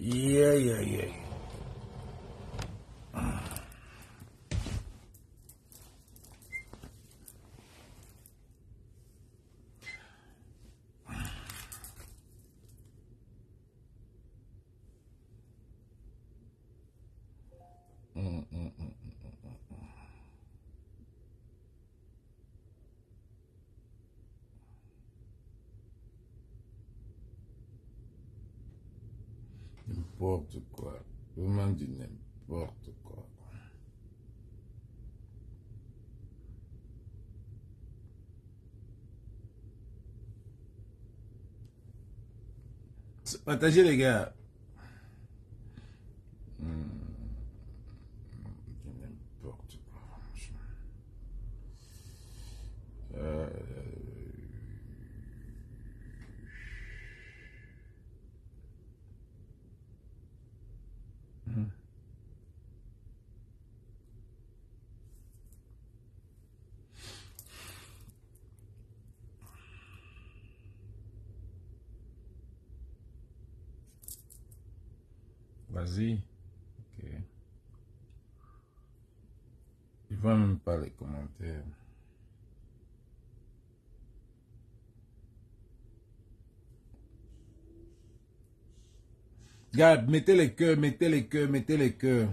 Yeah, yeah, yeah. N'importe quoi. Vraiment du n'importe quoi. Partagez les gars. N'importe quoi. Vas-y. Ok. Je vois même pas les commentaires. Regarde, mettez les cœurs, mettez les cœurs, mettez les cœurs.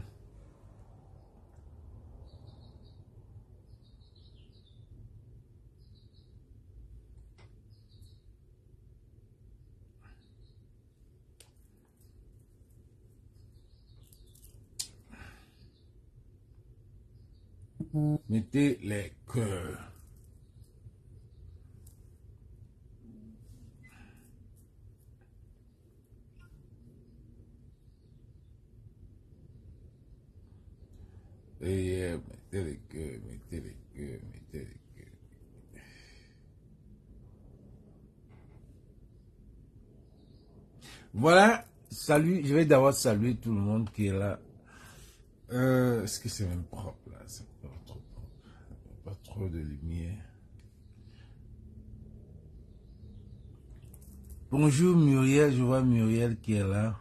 Mettez les cœurs. Et mettez les cœurs, mettez les cœurs, mettez les cœurs. Voilà, salut, je vais d'abord saluer tout le monde qui est là. Est-ce que c'est même propre là? C'est pas trop propre. Pas trop de lumière. Bonjour Muriel, je vois Muriel qui est là.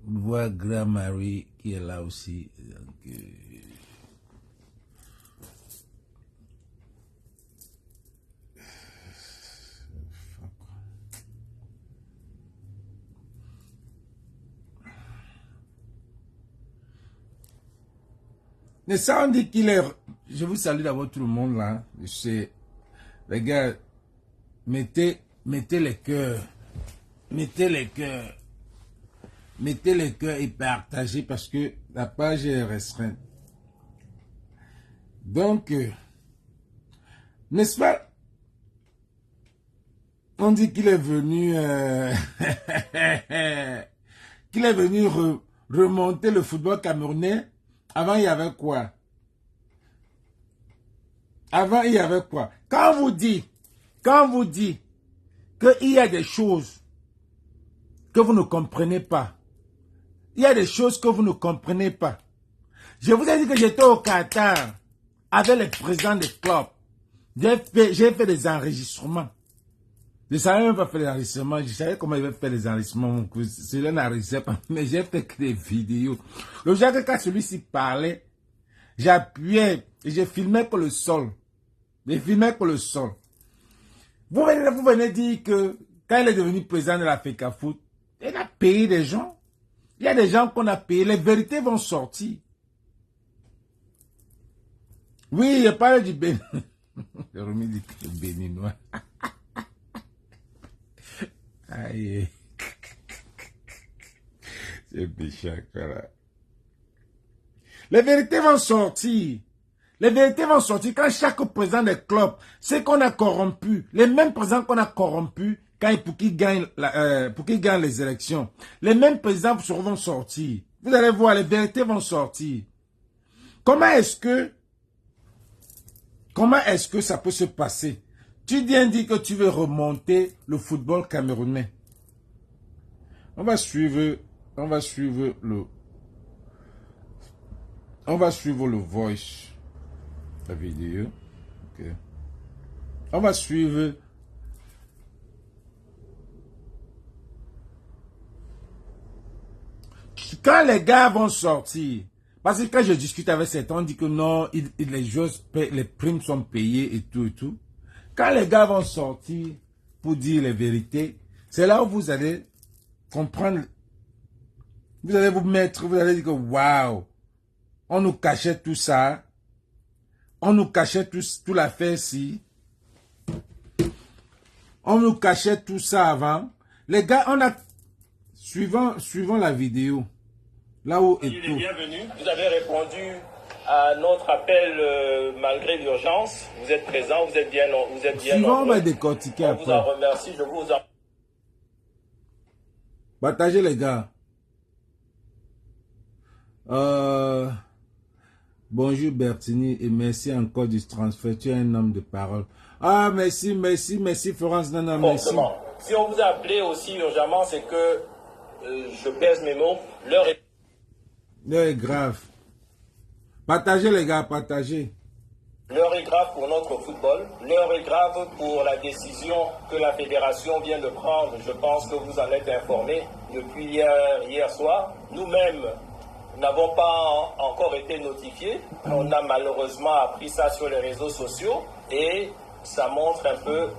Je vois Grand-Marie qui est là aussi. Donc, mais ça on dit qu'il est... Je vous salue d'abord tout le monde là. Je sais, les gars, mettez les cœurs. Mettez les cœurs. Mettez les cœurs et partagez parce que la page est restreinte. Donc, n'est-ce pas? On dit qu'il est venu... qu'il est venu remonter le football camerounais. Avant, il y avait quoi? Avant, il y avait quoi? Quand on vous dit qu'il y a des choses que vous ne comprenez pas, il y a des choses que vous ne comprenez pas. Je vous ai dit que j'étais au Qatar avec les présidents des clubs. J'ai fait des enregistrements. Je ne savais même pas faire des enregistrements. Je savais comment il va faire des enregistrements. Celui-là n'enregistrait pas. Mais j'ai fait que des vidéos. Le jour que quand celui-ci parlait, j'appuyais et je filmais que le sol. Je filmais que le sol. Vous venez dire que quand il est devenu président de l'Africa Foot, il a payé des gens. Il y a des gens qu'on a payés. Les vérités vont sortir. Oui, il parle du Bénin. Le remis dit que le Béninois. Aïe. C'est méchant, voilà. Les vérités vont sortir. Les vérités vont sortir quand chaque président des clubs, c'est qu'on a corrompu, les mêmes présidents qu'on a corrompus pour qu'ils gagnent les élections, les mêmes présidents vont sortir. Vous allez voir, les vérités vont sortir. Comment est-ce que ça peut se passer? Tu viens dire que tu veux remonter le football camerounais. On va suivre le voice, la vidéo. Okay. On va suivre Quand les gars vont sortir, parce que quand je discute avec certains, on dit que non, les joueurs, les primes sont payées et tout et tout. Quand les gars vont sortir pour dire les vérités, c'est là où vous allez comprendre. Vous allez vous mettre, vous allez dire que waouh, on nous cachait tout ça. On nous cachait tout l'affaire-ci. On nous cachait tout ça avant. Les gars, on a, suivant la vidéo, là où est tout. Bienvenue. Vous avez répondu à notre appel malgré l'urgence. Vous êtes présent, vous êtes bien Suivant, on va décortiquer après. Je vous en remercie, je vous en... Partagez les gars. Bonjour Bertini et merci encore du transfert. Tu es un homme de parole. Ah, merci Florence. Non, merci. Si on vous a appelé aussi urgemment, c'est que je pèse mes mots. L'heure est grave. Partagez les gars, partagez. L'heure est grave pour notre football. L'heure est grave pour la décision que la fédération vient de prendre. Je pense que vous en êtes informés depuis hier soir. Nous-mêmes n'avons pas encore été notifiés. On a malheureusement appris ça sur les réseaux sociaux et ça montre un peu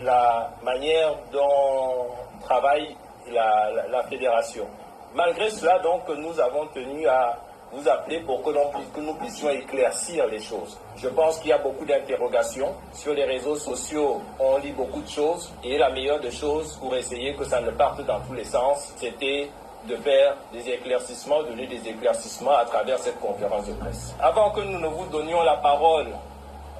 la manière dont travaille la fédération. Malgré cela, donc, nous avons tenu à vous appeler pour que nous puissions éclaircir les choses. Je pense qu'il y a beaucoup d'interrogations. Sur les réseaux sociaux, on lit beaucoup de choses et la meilleure des choses pour essayer que ça ne parte dans tous les sens, c'était de faire des éclaircissements, donner des éclaircissements à travers cette conférence de presse. Avant que nous ne vous donnions la parole,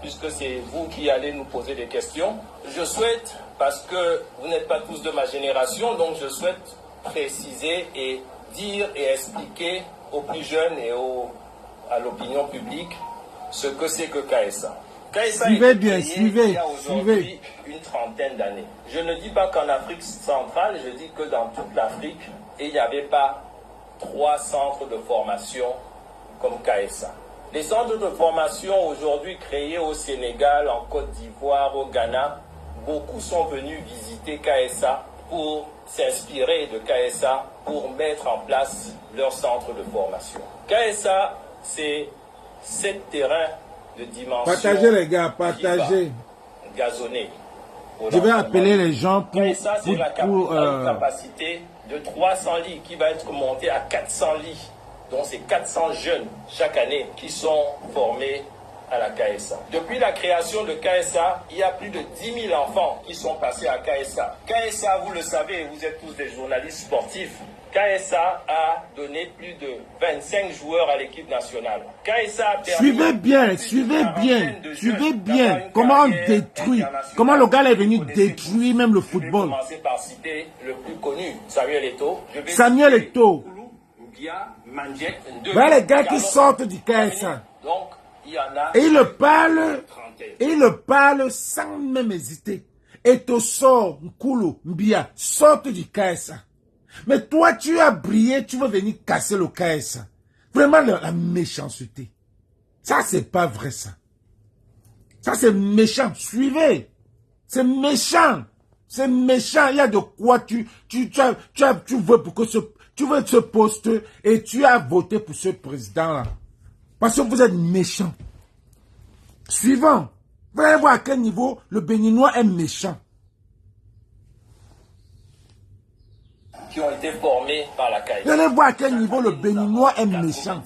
puisque c'est vous qui allez nous poser des questions, je souhaite, parce que vous n'êtes pas tous de ma génération, donc je souhaite préciser et dire et expliquer aux plus jeunes et à l'opinion publique ce que c'est que KSA. KSA suivez bien, suivez. Il y a aujourd'hui une trentaine d'années. Je ne dis pas qu'en Afrique centrale, je dis que dans toute l'Afrique, il n'y avait pas 3 centres de formation comme KSA. Les centres de formation aujourd'hui créés au Sénégal, en Côte d'Ivoire, au Ghana, beaucoup sont venus visiter KSA pour s'inspirer de KSA pour mettre en place leur centre de formation. KSA, c'est 7 terrains de dimension. Partagez les gars, partagez. Gazonné. Je vais appeler les gens pour... KSA, c'est la capacité de 300 lits qui va être montée à 400 lits. Donc c'est 400 jeunes chaque année qui sont formés à la KSA. Depuis la création de KSA, il y a plus de 10 000 enfants qui sont passés à KSA. KSA, vous le savez, vous êtes tous des journalistes sportifs. KSA a donné plus de 25 joueurs à l'équipe nationale. KSA a permis suivez bien. Comment on détruit, comment le gars est venu détruire même le football. Je vais commencer par citer le plus connu, Samuel Eto'o. Voilà les gars qui sortent du KSA. Donc, il y en a. Et il le parle sans même hésiter. Eto'o sort, Nkulu, Mbia, sortent du KSA. Mais toi, tu as brillé, tu veux venir casser le KSA. Vraiment la méchanceté. Ça, c'est pas vrai, ça. Ça, c'est méchant. Suivez. C'est méchant. C'est méchant. Il y a de quoi tu veux pour que tu veux ce poste et tu as voté pour ce président-là. Parce que vous êtes méchant. Suivant. Vous allez voir à quel niveau le Béninois est méchant. Qui ont été formés par la KSA. Vous allez voir à quel niveau le Béninois est méchant.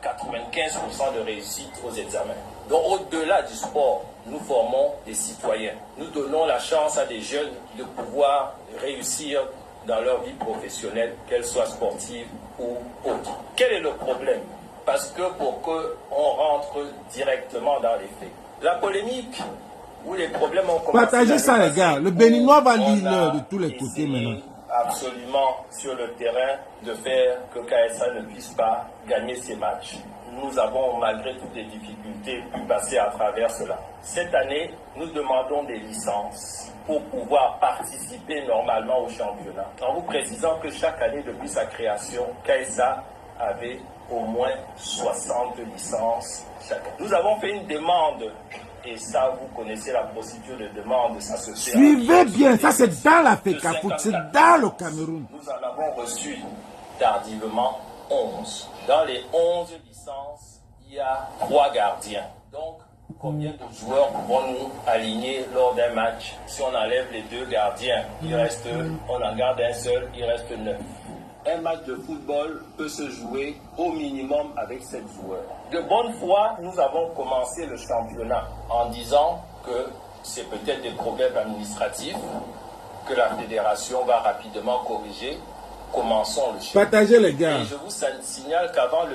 95% de réussite aux examens. Donc au-delà du sport, nous formons des citoyens. Nous donnons la chance à des jeunes de pouvoir réussir dans leur vie professionnelle, qu'elle soit sportive ou autre. Quel est le problème? Parce que pour qu'on rentre directement dans les faits. La polémique ou les problèmes ont commencé. Partagez ça les gars, le Béninois va lire de tous les côtés maintenant. Absolument sur le terrain de faire que KSA ne puisse pas gagner ses matchs. Nous avons, malgré toutes les difficultés, pu passer à travers cela. Cette année, nous demandons des licences pour pouvoir participer normalement au championnat. En vous précisant que chaque année, depuis sa création, KSA avait au moins 60 licences chaque année. Nous avons fait une demande. Et ça, vous connaissez la procédure de demande, ça se fait. Suivez bien, ça c'est dans la FECAFOOT, c'est dans le Cameroun. Nous en avons reçu tardivement 11. Dans les 11 licences, il y a 3 gardiens. Donc, combien de joueurs pouvons-nous aligner lors d'un match? Si on enlève les 2 gardiens, on en garde un seul, il reste 9. Un match de football peut se jouer au minimum avec 7 joueurs. De bonne foi, nous avons commencé le championnat en disant que c'est peut-être des problèmes administratifs que la fédération va rapidement corriger. Commençons le championnat. Partagez les gars. Et je vous signale qu'avant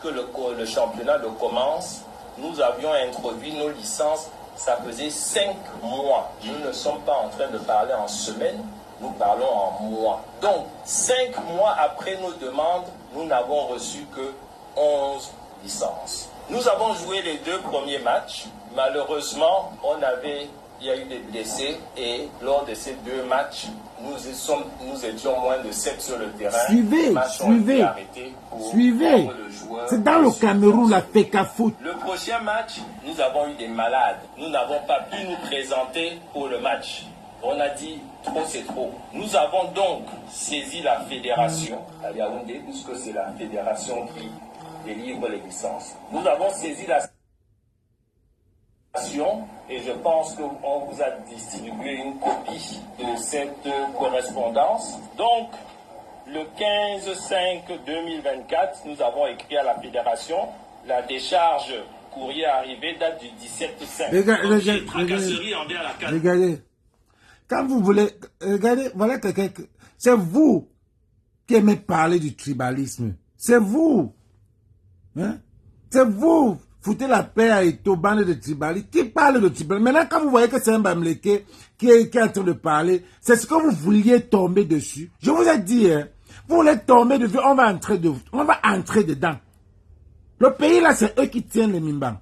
que le championnat ne commence, nous avions introduit nos licences, ça faisait 5 mois. Nous ne sommes pas en train de parler en semaines, nous parlons en mois. Donc, 5 mois après nos demandes, nous n'avons reçu que 11 licences. Nous avons joué les 2 premiers matchs. Malheureusement, il y a eu des blessés et lors de ces 2 matchs, nous étions moins de 7 sur le terrain. Suivez. C'est dans le Cameroun, la FECAFOOT. Le prochain match, nous avons eu des malades. Nous n'avons pas pu nous présenter pour le match. On a dit, trop c'est trop. Nous avons donc saisi la fédération à Yaoundé, puisque c'est la fédération qui délivre les licences. Nous avons saisi la et je pense qu'on vous a distribué une copie de cette correspondance. Donc, le 15/5/2024, nous avons écrit à la fédération, la décharge courrier arrivé date du 17/5. Regardez, quand vous voulez, regardez, voilà quelqu'un, c'est vous qui aimez parler du tribalisme. C'est vous. Hein? C'est vous. Foutez la paix à Etoban de tribalisme. Qui parle de tribalisme? Maintenant, quand vous voyez que c'est un Bamileke qui est en train de parler, c'est ce que vous vouliez tomber dessus. Je vous ai dit, hein, vous voulez tomber dessus, on va entrer dedans. Le pays là, c'est eux qui tiennent les Mimbang.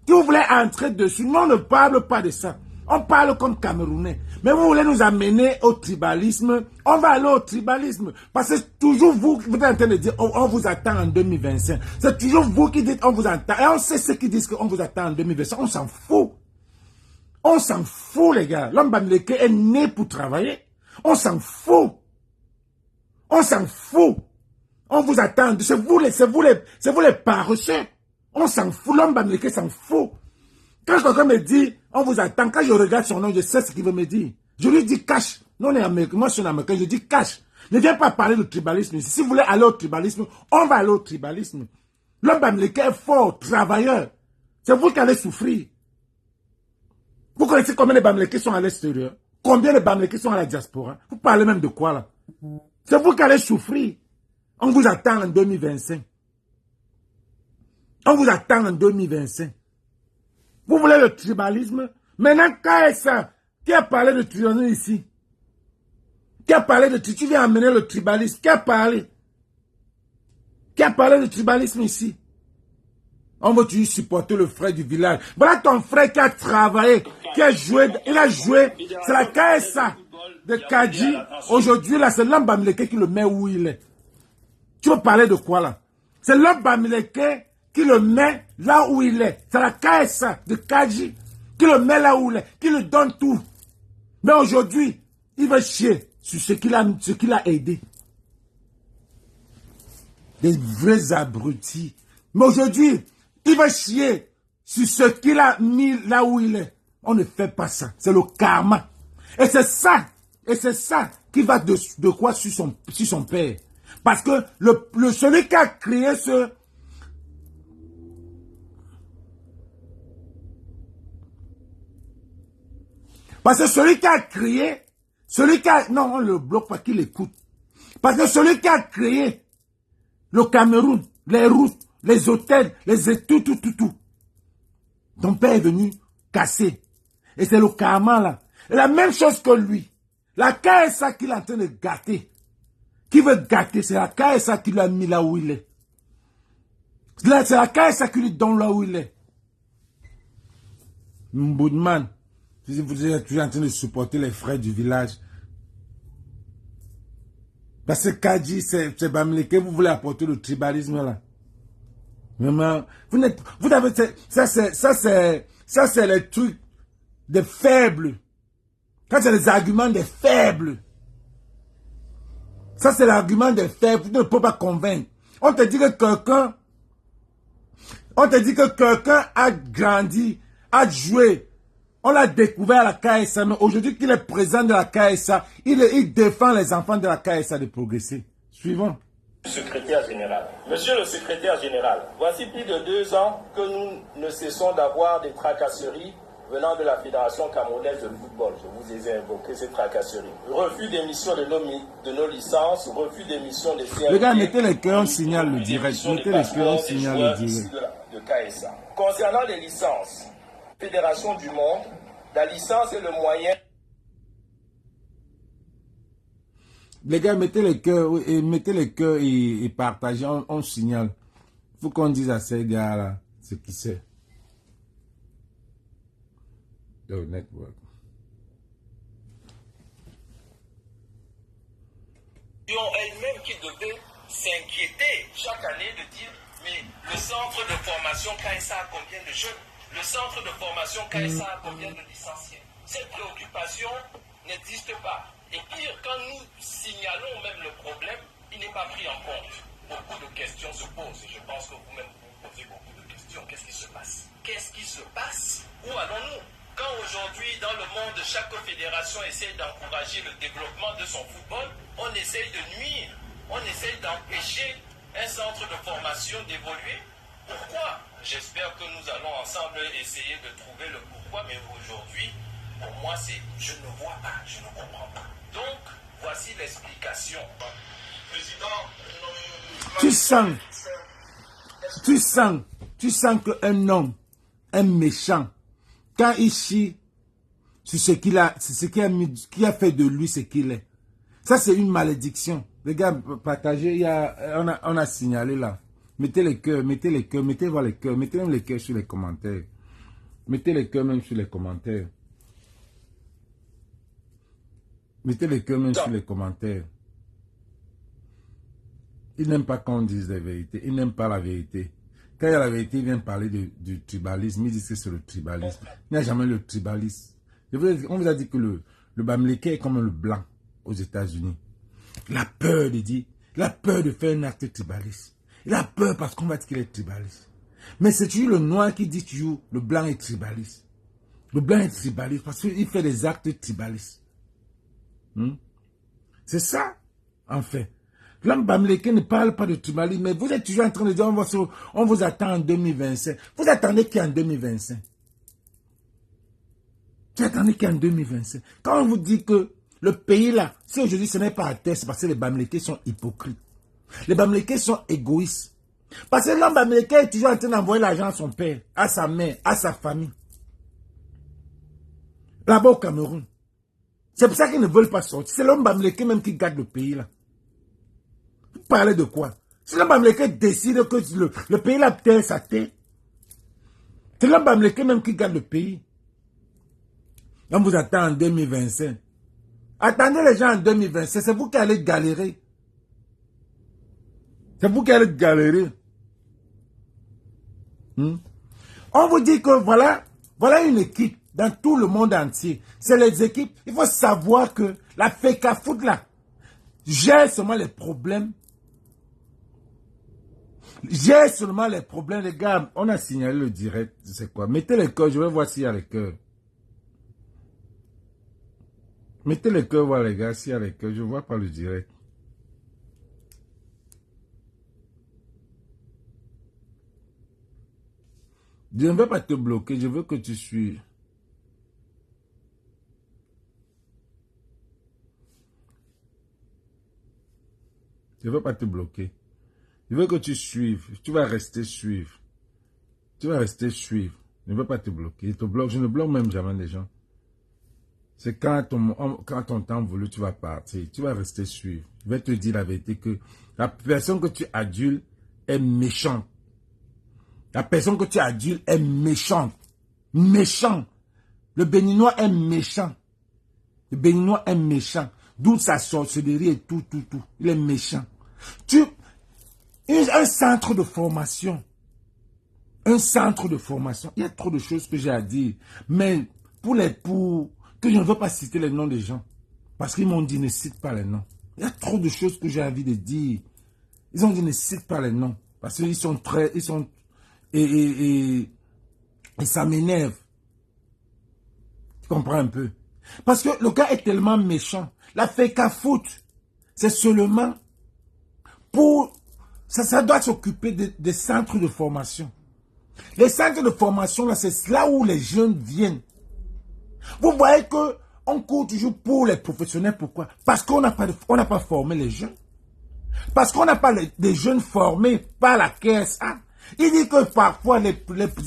Si vous voulez entrer dessus, nous on ne parle pas de ça. On parle comme Camerounais. Mais vous voulez nous amener au tribalisme. On va aller au tribalisme. Parce que c'est toujours vous qui êtes en train de dire on vous attend en 2025. C'est toujours vous qui dites on vous attend. Et on sait ceux qui disent qu'on vous attend en 2025. On s'en fout. On s'en fout, les gars. L'homme Bamileke est né pour travailler. On s'en fout. On s'en fout. On vous attend. C'est vous les paresseux. On s'en fout. L'homme Bamileke s'en fout. Quand quelqu'un me dit, on vous attend, quand je regarde son nom, je sais ce qu'il veut me dire. Je lui dis cash. Non, on est américain. Moi, je suis un américain. Je dis cash. Ne viens pas parler de tribalisme ici. Si vous voulez aller au tribalisme, on va aller au tribalisme. L'homme Bamileke est fort, travailleur. C'est vous qui allez souffrir. Vous connaissez combien de Bamileke sont à l'extérieur? Combien de Bamileke sont à la diaspora? Vous parlez même de quoi là? C'est vous qui allez souffrir. On vous attend en 2025. On vous attend en 2025. Vous voulez le tribalisme? Maintenant, KSA, qui a parlé de tribalisme ici? Qui a parlé de tribalisme? Tu viens amener le tribalisme. Qui a parlé? Qui a parlé de tribalisme ici? On veut toujours supporter le frère du village. Voilà ton frère qui a travaillé, qui a joué, il a joué. C'est la KSA de Kadji. Aujourd'hui, là, c'est l'homme Bamileke qui le met où il est. Tu veux parler de quoi, là? C'est l'homme Bamileke qui le met là où il est. C'est la KSA de Kadji qui le met là où il est, qui le donne tout. Mais aujourd'hui, il va chier sur ce qu'il a aidé. Des vrais abrutis. Mais aujourd'hui, il va chier sur ce qu'il a mis là où il est. On ne fait pas ça. C'est le karma. Et c'est ça qui va de quoi sur son père. Parce que celui qui a créé ce... Parce que celui qui a créé, non, on le bloque pas qu'il écoute. Parce que celui qui a créé le Cameroun, les routes, les hôtels, tout. Ton père est venu casser. Et c'est le karma là. Et la même chose que lui. La KSA qu'il est en train de gâter. Qui veut gâter, c'est la KSA qui l'a mis là où il est. C'est la KSA qui lui donne là où il est. Mboudman. Si vous êtes toujours en train de supporter les frères du village. Parce que Kadji, c'est Bamileke, vous voulez apporter le tribalisme là. Vraiment, ça c'est les trucs des faibles. Ça c'est les arguments des faibles. Ça c'est l'argument des faibles, vous ne pouvez pas convaincre. On te dit que quelqu'un, on te dit que quelqu'un a grandi, a joué. On l'a découvert à la KSA, mais aujourd'hui qu'il est président de la KSA, il défend les enfants de la KSA de progresser. Suivons. Secrétaire général. Monsieur le secrétaire général, voici plus de 2 ans que nous ne cessons d'avoir des tracasseries venant de la Fédération camerounaise de football. Je vous ai évoqué ces tracasseries. Refus d'émission de nos licences, refus d'émission des CRT. Les gars, mettez les cœurs, on signale le direct. Mettez les cœurs, on signale le direct. De KSA. Concernant les licences, Fédération du monde, la licence est le moyen. Les gars, mettez les cœurs et partagez, on signale. Il faut qu'on dise à ces gars-là ce qui c'est. The network. Elle-même qui devait s'inquiéter chaque année de dire mais le centre de formation KSA a combien de jeunes? Le centre de formation KSA a combien de licenciés? Cette préoccupation n'existe pas. Et pire, quand nous signalons même le problème, il n'est pas pris en compte. Beaucoup de questions se posent. Et je pense que vous-même vous posez beaucoup de questions. Qu'est-ce qui se passe? Qu'est-ce qui se passe? Où allons-nous? Quand aujourd'hui, dans le monde, chaque fédération essaie d'encourager le développement de son football, on essaye de nuire, on essaye d'empêcher un centre de formation d'évoluer. Pourquoi? J'espère que nous allons ensemble essayer de trouver le pourquoi, mais aujourd'hui, pour moi, c'est je ne vois pas, je ne comprends pas. Donc, voici l'explication. Président, tu sens qu'un homme, un méchant, quand il chie sur ce qu'il a, c'est ce qui a fait de lui ce qu'il est. Ça, c'est une malédiction. Les gars, partagez, on a signalé là. Mettez les cœurs, mettez les cœurs, mettez les cœurs, mettez même les cœurs sur les commentaires. Mettez les cœurs même sur les commentaires. Mettez les cœurs même sur les commentaires. Il n'aime pas qu'on dise la vérité. Il n'aime pas la vérité. Quand il y a la vérité, il vient parler du tribalisme. Il dit que c'est le tribalisme. Il n'y a jamais le tribalisme. On vous a dit que le Bamileke est comme le blanc aux États-Unis. Il a peur de dire, il a peur de faire un acte tribaliste. Il a peur parce qu'on va dire qu'il est tribaliste. Mais c'est toujours le noir qui dit toujours le blanc est tribaliste. Le blanc est tribaliste parce qu'il fait des actes tribalistes. C'est ça, en fait. L'homme Bamileke ne parle pas de tribalisme, mais vous êtes toujours en train de dire on vous attend en 2025. Vous attendez qui en 2025? Vous attendez qui en 2025? Quand on vous dit que le pays là, si aujourd'hui ce n'est pas à terre, c'est parce que les Bamileke sont hypocrites. Les Bamileke sont égoïstes. Parce que l'homme Bamileke est toujours en train d'envoyer l'argent à son père, à sa mère, à sa famille. Là-bas au Cameroun. C'est pour ça qu'ils ne veulent pas sortir. C'est l'homme Bamileke même qui garde le pays là. Vous parlez de quoi? C'est l'homme Bamileke décide que le pays là terre sa tête. C'est l'homme Bamileke même qui garde le pays. On vous attend en 2025. Attendez les gens en 2025. C'est vous qui allez galérer. C'est vous qui allez galérer. On vous dit que voilà une équipe dans tout le monde entier. C'est les équipes. Il faut savoir que la FECAFOOT là gère seulement les problèmes. Gère seulement les problèmes. Les gars, on a signalé le direct. C'est quoi? Mettez les cœurs. Je vais voir s'il y a les cœurs. Mettez les cœurs, voir les gars, s'il y a les cœurs. Je ne vois pas le direct. Je ne veux pas te bloquer, je veux que tu suives. Je ne veux pas te bloquer. Je veux que tu suives. Tu vas rester suivre. Tu vas rester suivre. Je ne veux pas te bloquer. Je te bloque. Je ne bloque même jamais les gens. C'est quand ton temps voulu, tu vas partir. Tu vas rester suivre. Je vais te dire la vérité que la personne que tu adules est méchante. La personne que tu adules est méchante. Méchant. Le Béninois est méchant. Le Béninois est méchant. D'où sa sorcellerie et tout. Il est méchant. Un centre de formation. Un centre de formation. Il y a trop de choses que j'ai à dire. Mais que je ne veux pas citer les noms des gens. Parce qu'ils m'ont dit ne cite pas les noms. Il y a trop de choses que j'ai envie de dire. Ils ont dit ne cite pas les noms. Parce qu'ils sont très... Ils sont... Et ça m'énerve. Tu comprends un peu? Parce que le gars est tellement méchant. La FECAFOOT, c'est seulement pour... Ça doit s'occuper des centres de formation. Les centres de formation, là, c'est là où les jeunes viennent. Vous voyez que on court toujours pour les professionnels. Pourquoi? Parce qu'on n'a pas formé les jeunes. Parce qu'on n'a pas des jeunes formés par la KSA. Il dit que parfois, les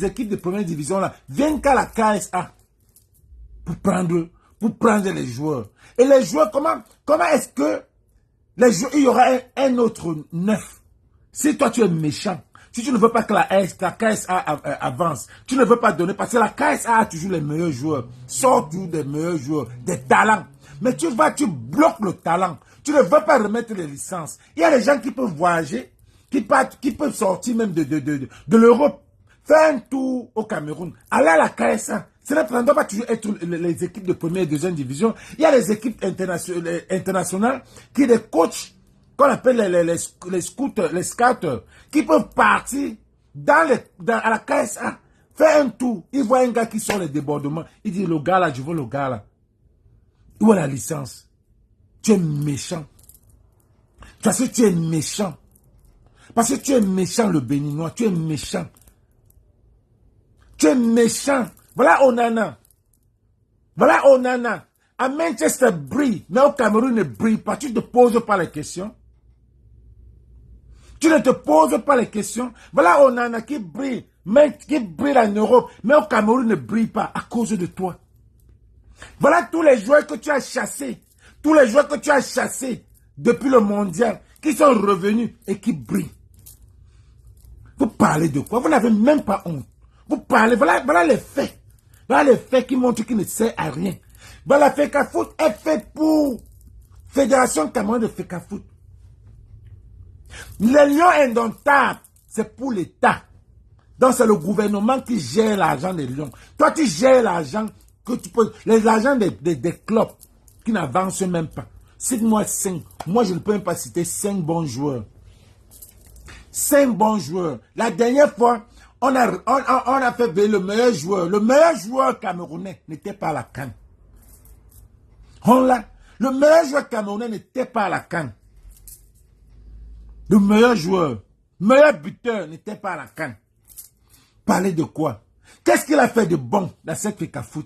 équipes de première division là, viennent qu'à la KSA pour prendre les joueurs. Et les joueurs, comment est-ce que les joueurs, il y aura un autre neuf? Si toi tu es méchant, si tu ne veux pas que la KSA avance, tu ne veux pas donner, parce que la KSA a toujours les meilleurs joueurs, sort toujours des meilleurs joueurs, des talents. Mais tu bloques le talent. Tu ne veux pas remettre les licences. Il y a des gens qui peuvent voyager, qui peuvent sortir même de l'Europe, faire un tour au Cameroun, aller à la KSA. Ça ne doit pas toujours être les équipes de première et deuxième division. Il y a les équipes internationales qui les coachent, qu'on appelle les scouts, qui peuvent partir à la KSA, faire un tour. Ils voient un gars qui sort les débordements. Il dit, le gars là, je veux le gars là. Où est la licence? Tu es méchant. Parce que tu es méchant. Parce que tu es méchant, le Béninois. Tu es méchant. Tu es méchant. Voilà Onana. Voilà Onana. À Manchester brille, mais au Cameroun ne brille pas. Tu ne te poses pas les questions. Tu ne te poses pas les questions. Voilà Onana qui brille en Europe, mais au Cameroun ne brille pas à cause de toi. Voilà tous les joueurs que tu as chassés. Tous les joueurs que tu as chassés depuis le mondial, qui sont revenus et qui brillent. Vous parlez de quoi? Vous n'avez même pas honte. Vous parlez, voilà les faits. Voilà les faits qui montrent qu'il ne sert à rien. Voilà, FECAFOOT est fait pour Fédération Cameroun de FECAFOOT. Les lions indomptables, c'est pour l'État. Donc c'est le gouvernement qui gère l'argent des lions. Toi, tu gères l'argent que tu peux... L'argent des clubs qui n'avancent même pas. Cite-moi 5. Moi, je ne peux même pas citer 5 bons joueurs. 5 bons joueurs. La dernière fois, on a fait le meilleur joueur. Le meilleur joueur camerounais n'était pas à la CAN. Le meilleur joueur camerounais n'était pas à la CAN. Le meilleur joueur, meilleur buteur n'était pas à la CAN. Parler de quoi? Qu'est-ce qu'il a fait de bon dans cette FECAFOOT?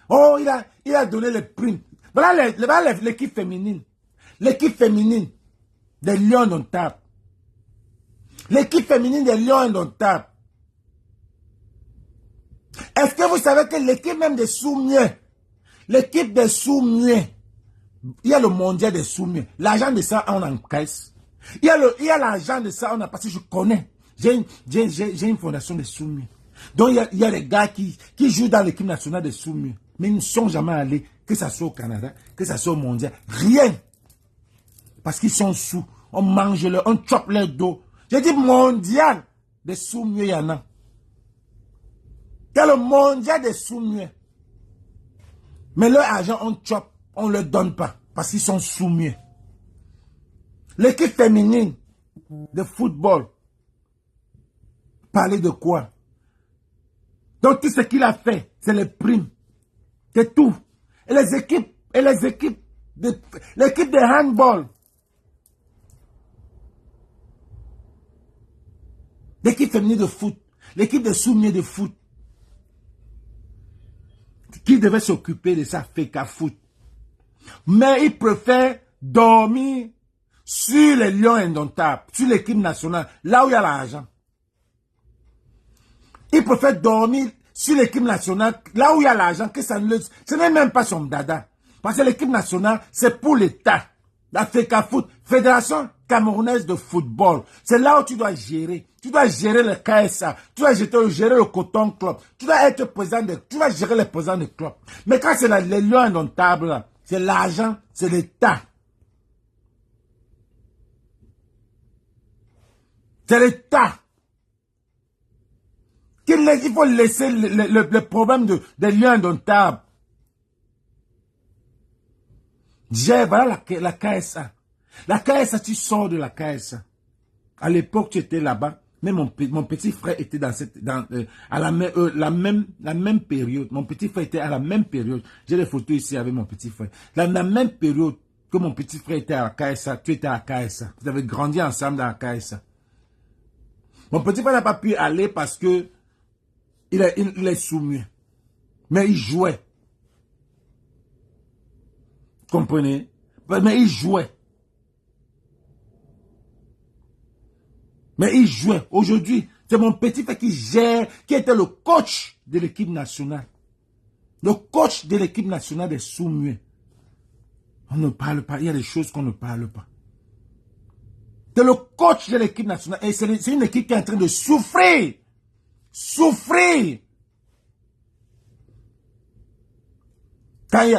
Oh, il a donné les primes. Voilà l'équipe féminine. L'équipe féminine des Lions indomptables. L'équipe féminine des Lions indomptables. Est-ce que vous savez que l'équipe même des Soumiers, l'équipe des Soumiers, il y a le mondial des Soumiers. L'argent de ça, on encaisse. Il y a l'argent de ça, on a parce que je connais. J'ai une fondation des Soumiers. Donc il y a des gars qui jouent dans l'équipe nationale des Soumiers. Mais ils ne sont jamais allés, que ce soit au Canada, que ce soit au mondial. Rien. Parce qu'ils sont sous. On mange on chope leur dos. J'ai dit mondial des Soumiers, il y en a. Il y a le mondial des Soumiers. Mais leur argent, on chope. On ne leur donne pas. Parce qu'ils sont Soumiers. L'équipe féminine de football. Parler de quoi? Donc tout ce qu'il a fait, c'est les primes. C'est tout. Et l'équipe de handball. L'équipe féminine de foot. L'équipe de Soumiers de foot. Qui devait s'occuper de ça, FECAFOOT. Mais il préfère dormir sur les Lions indomptables, sur l'équipe nationale, là où il y a l'argent. Il préfère dormir sur l'équipe nationale, là où il y a l'argent, que ce n'est même pas son dada. Parce que l'équipe nationale, c'est pour l'État. La FECAFOOT, Fédération Camerounaise de Football. C'est là où tu dois gérer. Tu dois gérer le KSA. Tu dois gérer le Coton Club. Tu dois être président tu dois gérer les présidents des clubs. Mais quand c'est les Lions indomptables, c'est l'argent, c'est l'État. C'est l'État. Il faut laisser le problème des Lions indomptables. Voilà la KSA. La KSA, tu sors de la KSA. À l'époque, tu étais là-bas. Mais mon petit frère était à la même période. Mon petit frère était à la même période. J'ai des photos ici avec mon petit frère. La même période que mon petit frère était à la KSA, tu étais à la KSA. Vous avez grandi ensemble dans la KSA. Mon petit frère n'a pas pu aller parce que il est soumis. Mais il jouait. Vous comprenez? Mais il jouait. Mais il jouait. Aujourd'hui, c'est mon petit frère qui gère, qui était le coach de l'équipe nationale. Le coach de l'équipe nationale des Sous-Muets. On ne parle pas. Il y a des choses qu'on ne parle pas. C'est le coach de l'équipe nationale. Et c'est une équipe qui est en train de souffrir. Souffrir. Quand il y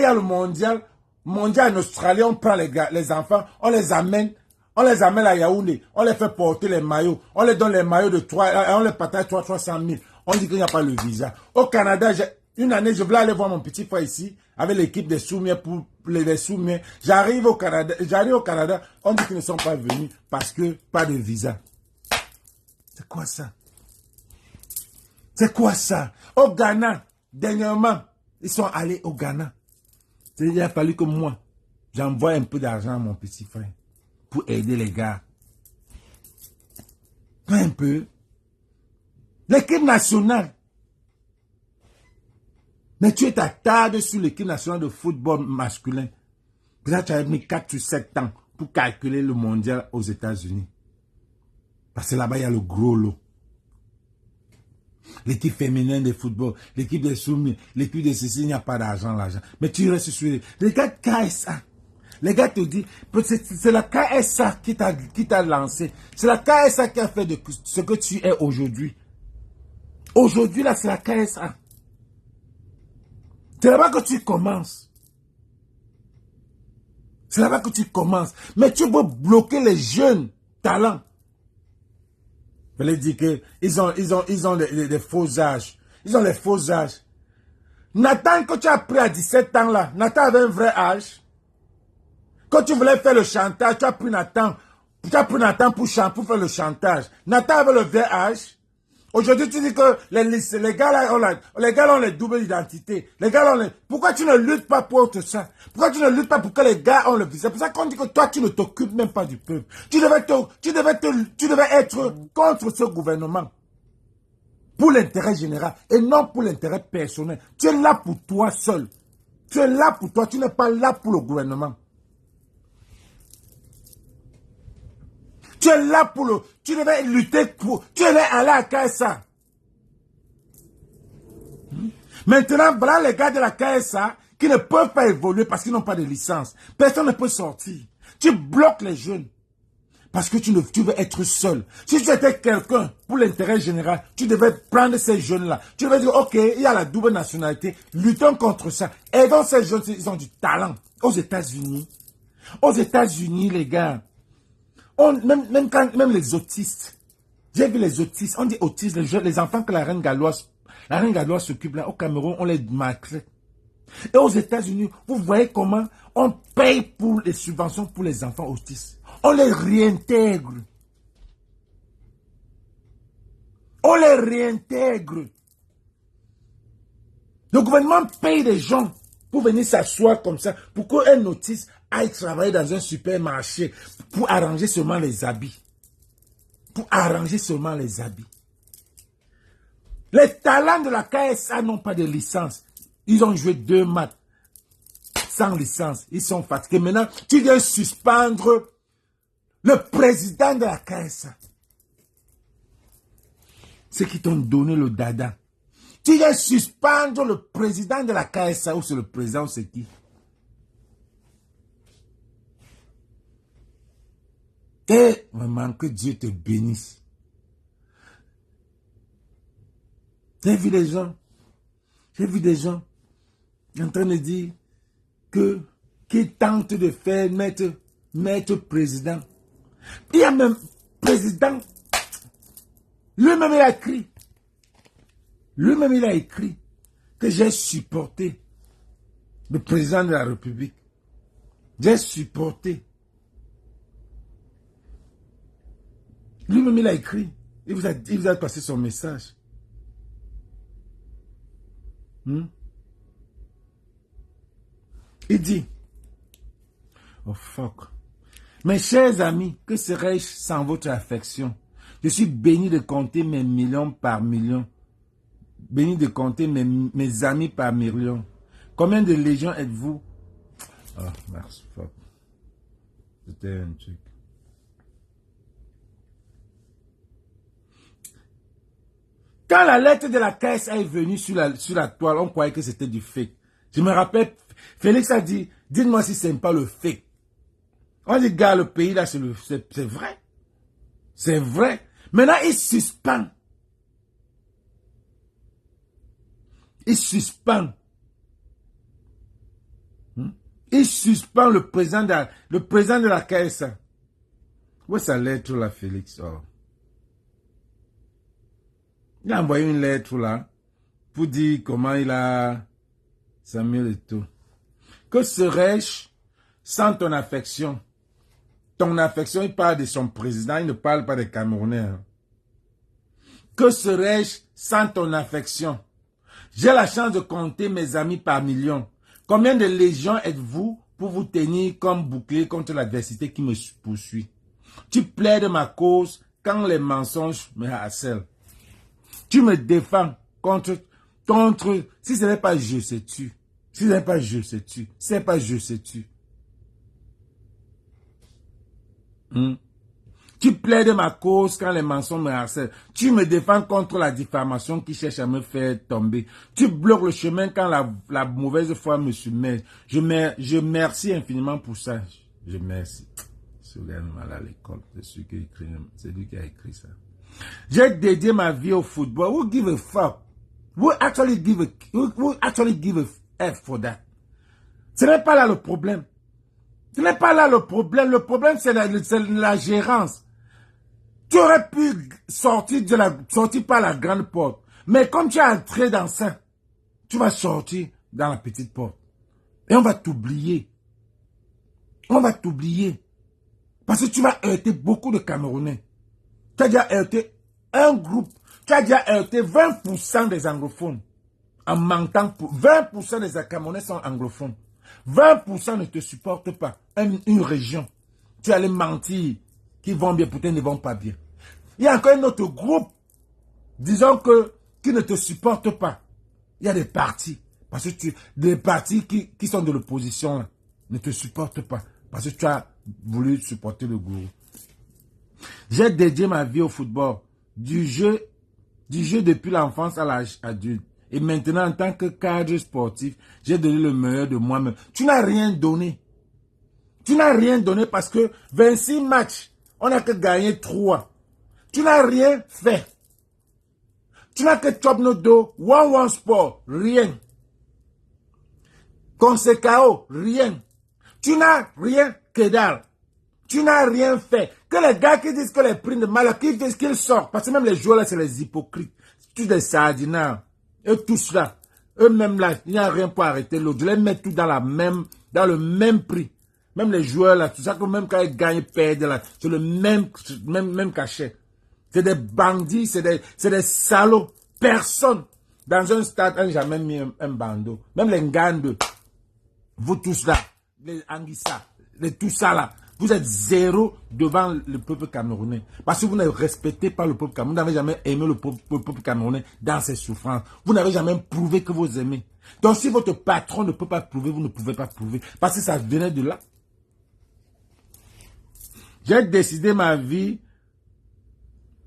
a le mondial en Australie, on prend les enfants, on les amène à Yaoundé, on les fait porter les maillots, on les donne les maillots de 3, on les partage 300 000. On dit qu'il n'y a pas le visa. Au Canada, une année, je voulais aller voir mon petit frère ici, avec l'équipe des Sous-Miens pour les Sous-Miens. J'arrive au Canada, on dit qu'ils ne sont pas venus parce que pas de visa. C'est quoi ça? C'est quoi ça? Au Ghana, dernièrement, ils sont allés au Ghana. Il a fallu que moi, j'envoie un peu d'argent à mon petit frère pour aider les gars. Pas un peu. L'équipe nationale. Mais tu es à table sur l'équipe nationale de football masculin. Là, tu as mis 4 ou 7 ans pour calculer le mondial aux États-Unis. Parce que là-bas, il y a le gros lot. L'équipe féminine de football, l'équipe des soumis, l'équipe de ceci, il n'y a pas d'argent, l'argent. Mais tu restes sur les gars de KSA. Les gars te disent, c'est la KSA qui t'a lancé. C'est la KSA qui a fait de ce que tu es aujourd'hui. Aujourd'hui, là, c'est la KSA. C'est là-bas que tu commences. C'est là-bas que tu commences. Mais tu veux bloquer les jeunes talents. Je leur dis qu'ils ont des faux âges. Ils ont les faux âges. Nathan, que tu as pris à 17 ans là, Nathan avait un vrai âge. Quand tu voulais faire le chantage, tu as pris Nathan pour faire le chantage. Nathan avait le vrai âge. Aujourd'hui, tu dis que les gars là ont les doubles identités. Pourquoi tu ne luttes pas contre ça? Pourquoi tu ne luttes pas pour que les gars ont le visa? C'est pour ça qu'on dit que toi, tu ne t'occupes même pas du peuple. Tu devais être contre ce gouvernement. Pour l'intérêt général et non pour l'intérêt personnel. Tu es là pour toi seul. Tu es là pour toi. Tu n'es pas là pour le gouvernement. Tu es là pour tu devais lutter pour... Tu devais aller à KSA. Maintenant, voilà les gars de la KSA qui ne peuvent pas évoluer parce qu'ils n'ont pas de licence. Personne ne peut sortir. Tu bloques les jeunes. Parce que tu veux être seul. Si tu étais quelqu'un pour l'intérêt général, tu devais prendre ces jeunes-là. Tu devais dire, ok, il y a la double nationalité. Luttons contre ça. Aidons ces jeunes, ils ont du talent. Aux États-Unis, les gars, même les autistes. J'ai vu les autistes. On dit autistes, les enfants que la reine galloise s'occupe là. Au Cameroun, on les maltraite. Et aux États-Unis, vous voyez comment on paye pour les subventions pour les enfants autistes. On les réintègre. On les réintègre. Le gouvernement paye des gens pour venir s'asseoir comme ça, pour qu'un autiste aille travailler dans un supermarché pour arranger seulement les habits. Pour arranger seulement les habits. Les talents de la KSA n'ont pas de licence. Ils ont joué 2 matchs sans licence. Ils sont fatigués. Maintenant, tu viens suspendre le président de la KSA. Ceux qui t'ont donné le dada. Tu viens suspendre le président de la KSA. Ou c'est le président ou c'est qui? Et vraiment, que Dieu te bénisse. J'ai vu des gens en train de dire qu'ils tentent de faire mettre président. Il y a même président, lui-même il a écrit que j'ai supporté le président de la République. J'ai supporté. Lui-même, il a écrit. Il vous a passé son message. Il dit, oh fuck. Mes chers amis, que serais-je sans votre affection? Je suis béni de compter mes millions par millions. Béni de compter mes amis par millions. Combien de légions êtes-vous? Oh, merci, fuck. C'était un truc. Quand la lettre de la caisse est venue sur la toile, on croyait que c'était du fake. Je me rappelle, Félix a dit, dites-moi si c'est pas le fake. On dit, gars, le pays là, c'est vrai. C'est vrai. Maintenant, il suspend. Il suspend. Il suspend le président de la caisse. Où est sa lettre là, Félix? Oh. Il a envoyé une lettre là pour dire comment il a Samuel et tout. Que serais-je sans ton affection? Ton affection, il parle de son président, il ne parle pas des Camerounais. Que serais-je sans ton affection? J'ai la chance de compter mes amis par millions. Combien de légions êtes-vous pour vous tenir comme bouclier contre l'adversité qui me poursuit? Tu plaides ma cause quand les mensonges me harcèlent. Tu me défends contre, si ce n'est pas je, c'est tu. Si ce n'est pas je, c'est tu. Si ce n'est pas je, c'est tu. Tu plaides ma cause quand les mensonges me harcèlent. Tu me défends contre la diffamation qui cherche à me faire tomber. Tu bloques le chemin quand la mauvaise foi me submerge. Je merci infiniment pour ça. Je merci. C'est mal à l'école. C'est lui qui a écrit ça. J'ai dédié ma vie au football. Who give a fuck? Who actually give a F for that? Ce n'est pas là le problème. Ce n'est pas là le problème. Le problème, c'est la gérance. Tu aurais pu sortir par la grande porte. Mais comme tu es entré dans ça, tu vas sortir dans la petite porte. Et on va t'oublier. On va t'oublier. Parce que tu vas heurter beaucoup de Camerounais. Tu as déjà heurté un groupe. Tu as déjà heurté 20% des anglophones. En mentant, 20% des Camerounais sont anglophones. 20% ne te supportent pas. Une région. Tu allais mentir. Qui vont bien, peut-être ne vont pas bien. Il y a encore un autre groupe. Disons qui ne te supportent pas. Il y a des partis. Parce que des partis qui sont de l'opposition ne te supportent pas. Parce que tu as voulu supporter le gourou. J'ai dédié ma vie au football, du jeu depuis l'enfance à l'âge adulte. Et maintenant, en tant que cadre sportif, j'ai donné le meilleur de moi-même. Tu n'as rien donné. Tu n'as rien donné parce que 26 matchs, on n'a que gagné 3. Tu n'as rien fait. Tu n'as que Top Nodo, One Sport, rien. Consecao, rien. Tu n'as rien que dalle. Tu n'as rien fait. Que les gars qui disent que les primes de mal, qui disent qu'ils sortent. Parce que même les joueurs là, c'est les hypocrites. Tous des sardinards. Eux tous là. Eux-mêmes là, il n'y a rien pour arrêter l'autre. Je les mets tous dans le même prix. Même les joueurs là, tout ça que même quand ils gagnent, perdent là, c'est le même cachet. C'est des bandits, c'est des salauds. Personne dans un stade n'a jamais mis un bandeau. Même les Ngande, vous tous là, les Anguissa, les tout ça là. Vous êtes zéro devant le peuple camerounais. Parce que vous ne respectez pas le peuple camerounais. Vous n'avez jamais aimé le peuple camerounais dans ses souffrances. Vous n'avez jamais prouvé que vous aimez. Donc si votre patron ne peut pas prouver, vous ne pouvez pas prouver. Parce que ça venait de là. J'ai décidé ma vie,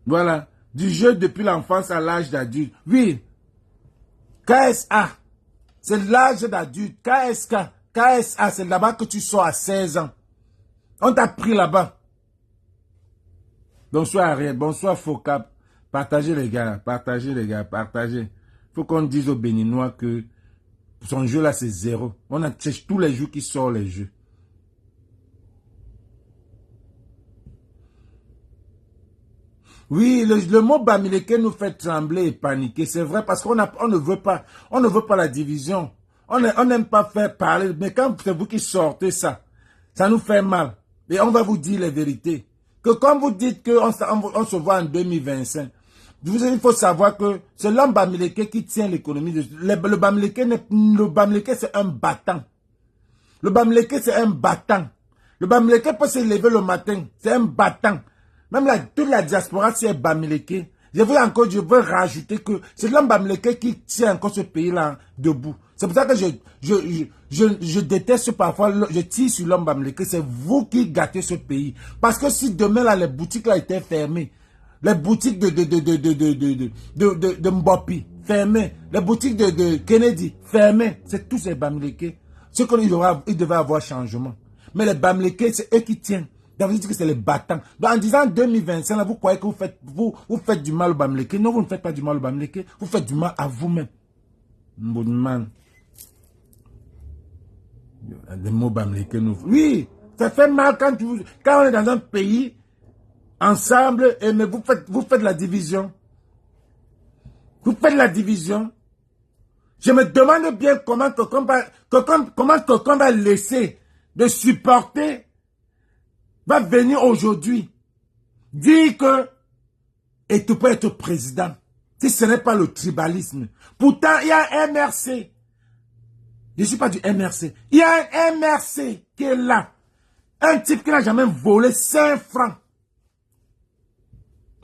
voilà, du jeu depuis l'enfance à l'âge d'adulte. Oui, KSA, c'est l'âge d'adulte. KSA, c'est là-bas que tu sors à 16 ans. On t'a pris là-bas. Bonsoir Ariel, bonsoir Focap. Partagez les gars, partagez. Il faut qu'on dise aux Béninois que son jeu là c'est 0. On a tous les jours qui sort les jeux. Oui, le mot Bamileke nous fait trembler et paniquer. C'est vrai parce qu'on ne veut pas la division. On n'aime pas faire parler. Mais quand c'est vous qui sortez ça, ça nous fait mal. Et on va vous dire les vérités. que quand vous dites qu'on on se voit en 2025, il faut savoir que c'est l'homme Bamileke qui tient l'économie. Le Bamileke, c'est un battant. Le Bamileke, c'est un battant. Le Bamileke peut se lever le matin. C'est un battant. Même toute la diaspora, c'est Bamileke. Je veux rajouter que c'est l'homme Bamileke qui tient encore ce pays-là debout. C'est pour ça que je déteste parfois, je tire sur l'homme Bamileke. C'est vous qui gâtez ce pays. Parce que si demain, là, les boutiques là étaient fermées, les boutiques de Mbopi fermées, les boutiques de Kennedy fermées, c'est tous ces Bamileke. Ce qu'il devait avoir changement. Mais les Bamileke, c'est eux qui tiennent. Donc, vous dites que c'est les battants. Donc, en disant 2025, là, vous croyez que vous faites du mal au Bamileke. Non, vous ne faites pas du mal au Bamileke. Vous faites du mal à vous-même. Mbonman. Des mots Bamileke nous. Oui, ça fait mal quand on est dans un pays ensemble, mais vous faites la division. Vous faites la division. Je me demande bien comment quelqu'un va laisser de supporter, va venir aujourd'hui dire que et tu peux être président. Si ce n'est pas le tribalisme. Pourtant, il y a un MRC. Je ne suis pas du MRC. Il y a un MRC qui est là. Un type qui n'a jamais volé 5 francs.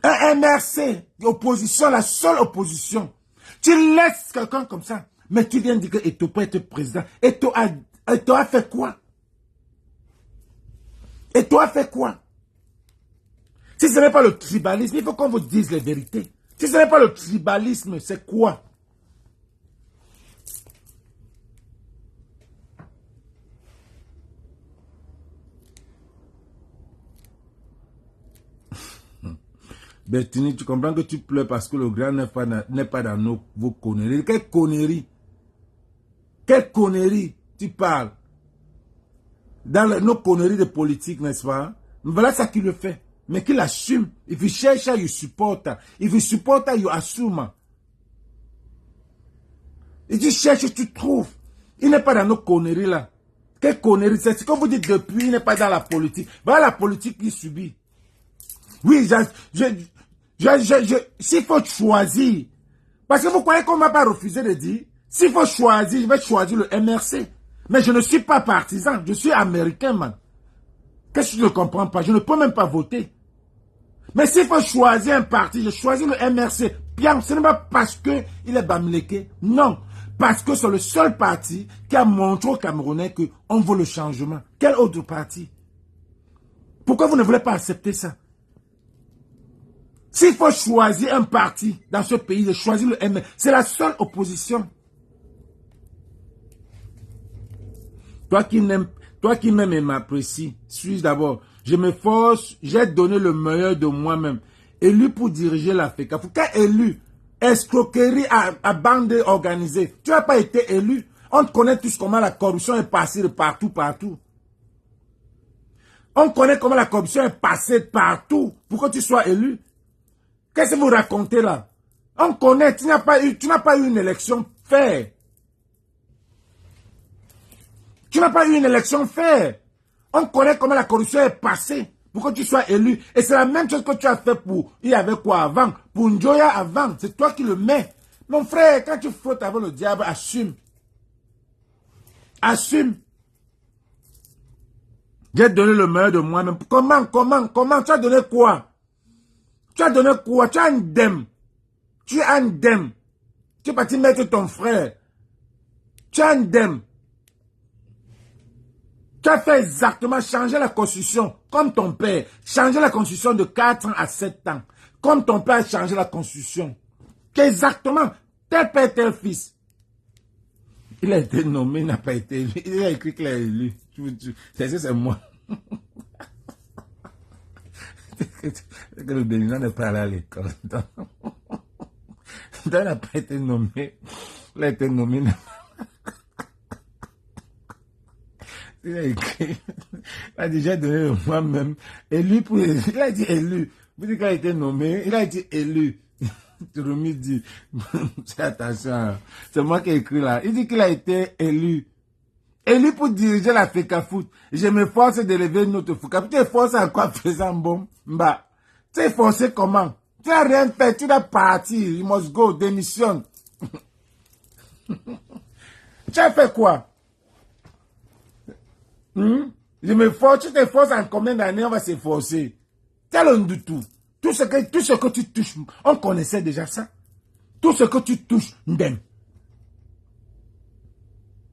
Un MRC, opposition, la seule opposition. Tu laisses quelqu'un comme ça. Mais tu viens dire que Eto'o peut être président. Eto'o a fait quoi? Eto'o a fait quoi? Si ce n'est pas le tribalisme, il faut qu'on vous dise les vérités. Si ce n'est pas le tribalisme, c'est quoi? Bertini, tu comprends que tu pleures parce que le grand n'est pas dans vos conneries. Quelle connerie? Quelle connerie tu parles? Dans nos conneries de politique, n'est-ce pas? Voilà ça qu'il le fait. Mais qu'il assume. If you share, you support. If you support, you assume. Et tu cherches, tu trouves. Il n'est pas dans nos conneries là. Quelle connerie? C'est ce que vous dites depuis, il n'est pas dans la politique. Voilà la politique qu'il subit. Oui, s'il faut choisir, parce que vous croyez qu'on ne m'a pas refusé de dire, s'il faut choisir, je vais choisir le MRC. Mais je ne suis pas partisan, je suis américain, man. Qu'est-ce que je ne comprends pas? Je ne peux même pas voter. Mais s'il faut choisir un parti, je choisis le MRC. Bien, ce n'est pas parce qu'il est Bamileke, non. Parce que c'est le seul parti qui a montré aux Camerounais qu'on veut le changement. Quel autre parti? Pourquoi vous ne voulez pas accepter ça? S'il faut choisir un parti dans ce pays, je choisis le MRC. C'est la seule opposition. Toi qui m'aimes et m'apprécies, suis d'abord. Je me force, j'ai donné le meilleur de moi-même. Élu pour diriger l'Afrique. Pourquoi élu? Escroquerie à bande organisée. Tu n'as pas été élu. On connaît tous comment la corruption est passée de partout, partout. On connaît comment la corruption est passée de partout pour que tu sois élu. Qu'est-ce que vous racontez là? On connaît, tu n'as pas eu une élection faite. Tu n'as pas eu une élection faite. On connaît comment la corruption est passée pour que tu sois élu. Et c'est la même chose que tu as fait pour... Il y avait quoi avant? Pour Njoya avant. C'est toi qui le mets. Mon frère, quand tu frottes avec le diable, assume. Assume. J'ai donné le meilleur de moi-même. Comment? Tu as donné quoi? Tu as donné quoi? Tu as un dème. Tu as un dème. Tu es parti mettre ton frère. Tu as un dème. Tu as fait exactement changer la constitution, comme ton père. Changer la constitution de 4 ans à 7 ans. Comme ton père a changé la constitution. Exactement. Tel père, tel fils. Il a été nommé, il n'a pas été élu. Il a écrit qu'il est élu. C'est moi. Que le Bénin n'est pas allé à l'école. Donc, il n'a pas été nommé. Il a été nommé. Il a écrit. Il a déjà donné moi-même. Élu pour. Il a dit élu. Vous dites qu'il a été nommé. Il a dit élu. Turumi dit. Fais attention. C'est moi qui ai écrit là. Il dit qu'il a été élu. Élu pour diriger la FECAFOOT, je m'efforce d'élever notre FECAFOOT. Tu es forcé à quoi faisant bon? Bah, tu es forcé comment? Tu n'as rien fait, tu dois partir. You must go, démissionne. Tu as fait quoi? Je m'efforce, tu t'efforces en combien d'années on va s'efforcer? Tel du tout. Tout ce que tu touches, on connaissait déjà ça. Tout ce que tu touches, ndem.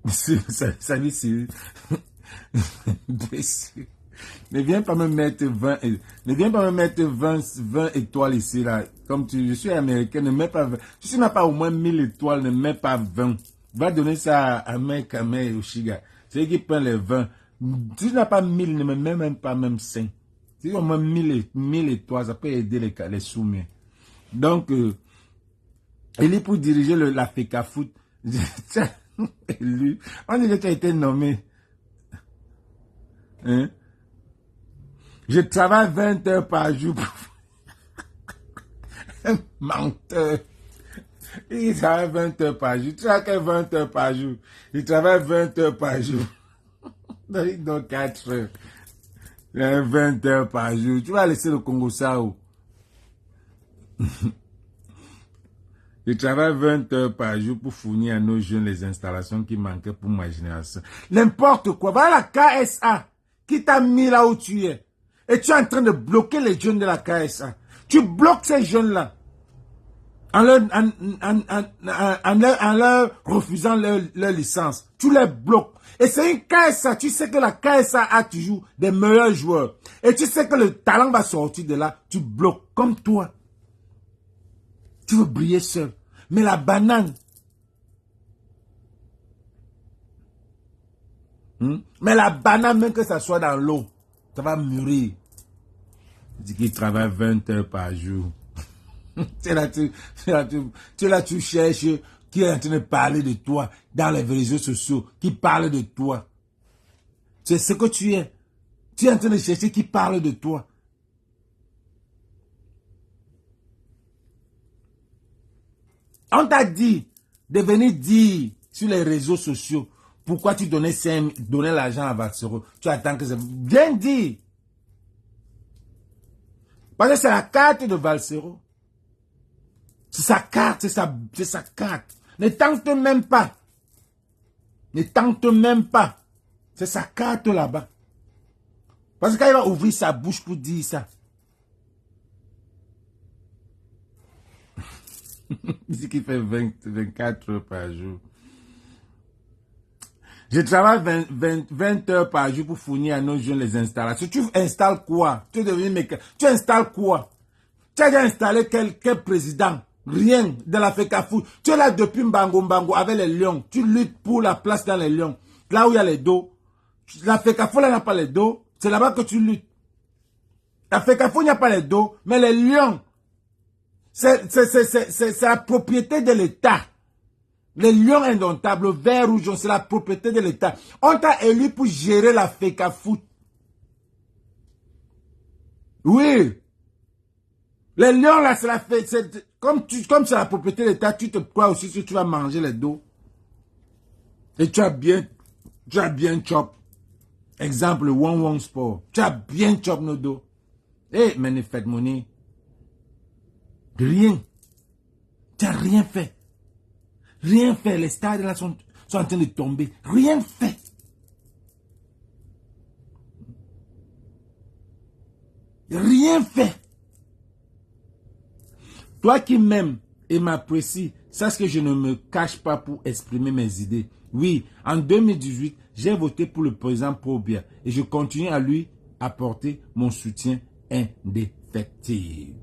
Ça dit c'est... Ne viens pas me mettre 20, ne viens pas me mettre 20 étoiles ici, là. Comme je suis américain, ne mets pas 20. Si tu n'as pas au moins 1000 étoiles, ne mets pas 20. Va donner ça à Mec, à Mec, au Chiga. C'est lui qui prend les 20. Si tu n'as pas 1000, ne me mets même pas même 5. Si tu as au moins 1000 étoiles, ça peut aider les soumis. Donc, il est pour diriger la FECAFOOT. Élu. On dit que tu as été nommé. Hein? Je travaille 20 heures par jour. Menteur. Il travaille 20 heures par jour. Tu as que 20 heures par jour. Il travaille 20 heures par jour. Donc 4 heures. 20 heures par jour. Tu vas laisser le Congo ça où? Je travaille 20 heures par jour pour fournir à nos jeunes les installations qui manquaient pour ma génération. N'importe quoi. Voilà la KSA qui t'a mis là où tu es. Et tu es en train de bloquer les jeunes de la KSA. Tu bloques ces jeunes-là en leur refusant leur licence. Tu les bloques. Et c'est une KSA. Tu sais que la KSA a toujours des meilleurs joueurs. Et tu sais que le talent va sortir de là. Tu bloques comme toi. Tu veux briller seul. Mais la banane. Mais la banane, même que ça soit dans l'eau, ça va mûrir. Il dit qu'il travaille 20 heures par jour. Tu cherches qui est en train de parler de toi dans les réseaux sociaux, qui parle de toi. C'est ce que tu es. Tu es en train de chercher qui parle de toi. On t'a dit de venir dire sur les réseaux sociaux pourquoi tu donnais l'argent à Valsero. Tu attends que ça... Viens dire. Parce que c'est la carte de Valsero. C'est sa carte, c'est sa carte. Ne tente même pas. Ne tente même pas. C'est sa carte là-bas. Parce que quand il va ouvrir sa bouche pour dire ça. Il dit qu'il fait 24 heures par jour. Je travaille 20 heures par jour pour fournir à nos jeunes les installations. Tu installes quoi? Tu es devenu mécanique. Tu installes quoi? Tu as déjà installé quel président? Rien de la FECAFOOT. Tu es là depuis Mbango avec les lions. Tu luttes pour la place dans les lions. Là où il y a les dos. La FECAFOOT n'a pas les dos. C'est là-bas que tu luttes. La FECAFOOT n'a pas les dos. Mais les lions, c'est la propriété de l'État. Les lions indomptables, le vert rouge, c'est la propriété de l'État. On t'a élu pour gérer la FECAFOOT. Oui. Les lions, là, c'est la fête. Comme c'est la propriété de l'État, tu te crois aussi que tu vas manger les dos. Et tu as bien chop. Exemple, One Sport. Tu as bien chop nos dos. Eh, mais ne faites monnaie. Rien. Tu n'as rien fait. Rien fait. Les stades là sont en train de tomber. Rien fait. Rien fait. Toi qui m'aimes et m'apprécies, sache que je ne me cache pas pour exprimer mes idées. Oui, en 2018, j'ai voté pour le président Paul-Biya et je continue à lui apporter mon soutien indéfectible.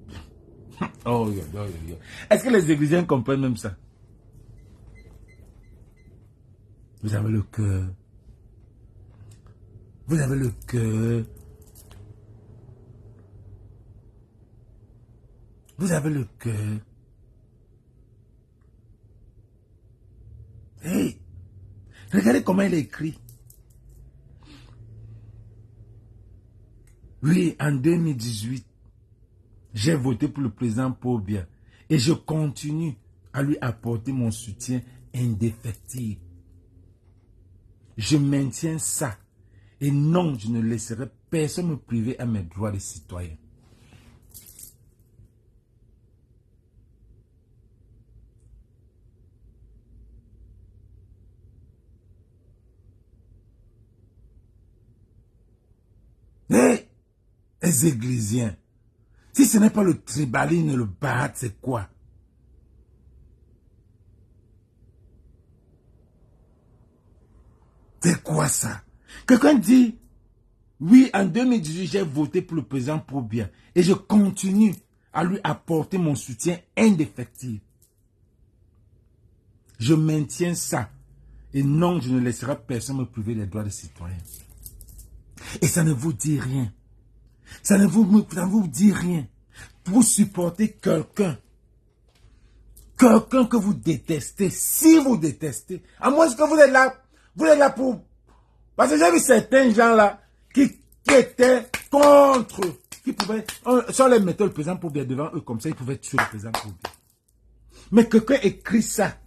Oh, est-ce que les Églisiens comprennent même ça? Vous avez le cœur. Vous avez le cœur. Vous avez le cœur. Hey, regardez comment il est écrit. Oui, en 2018, j'ai voté pour le président Paul-Biya et je continue à lui apporter mon soutien indéfectible. Je maintiens ça. Et non, je ne laisserai personne me priver à mes droits de citoyen. Les églisiens, si ce n'est pas le tribalisme et le barat, c'est quoi? C'est quoi ça? Quelqu'un dit, oui, en 2018, j'ai voté pour le président Pobia et je continue à lui apporter mon soutien indéfectible. Je maintiens ça. Et non, je ne laisserai personne me priver des droits de citoyen. Et ça ne vous dit rien. Ça ne vous dit rien. Vous supportez quelqu'un. Quelqu'un que vous détestez. Si vous détestez. À moins que vous êtes là pour... Parce que j'ai vu certains gens là qui étaient contre. Qui pouvaient... Si on les mettait le président Pobia devant eux comme ça, ils pouvaient tuer le président Pobia. Mais quelqu'un écrit ça.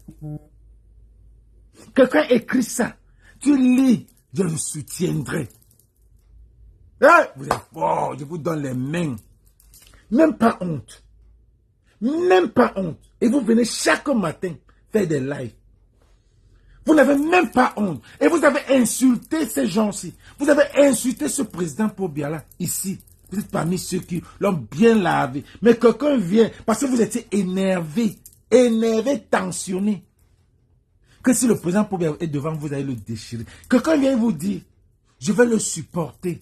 Quelqu'un écrit ça. Tu lis, je le soutiendrai. Vous êtes fort, je vous donne les mains. Même pas honte. Même pas honte. Et vous venez chaque matin faire des lives. Vous n'avez même pas honte. Et vous avez insulté ces gens-ci. Vous avez insulté ce président Pobia là, ici. Vous êtes parmi ceux qui l'ont bien lavé. Mais quelqu'un vient, parce que vous étiez énervé, tensionné. Que si le président Pobia est devant vous, vous allez le déchirer. Quelqu'un vient vous dire, je vais le supporter.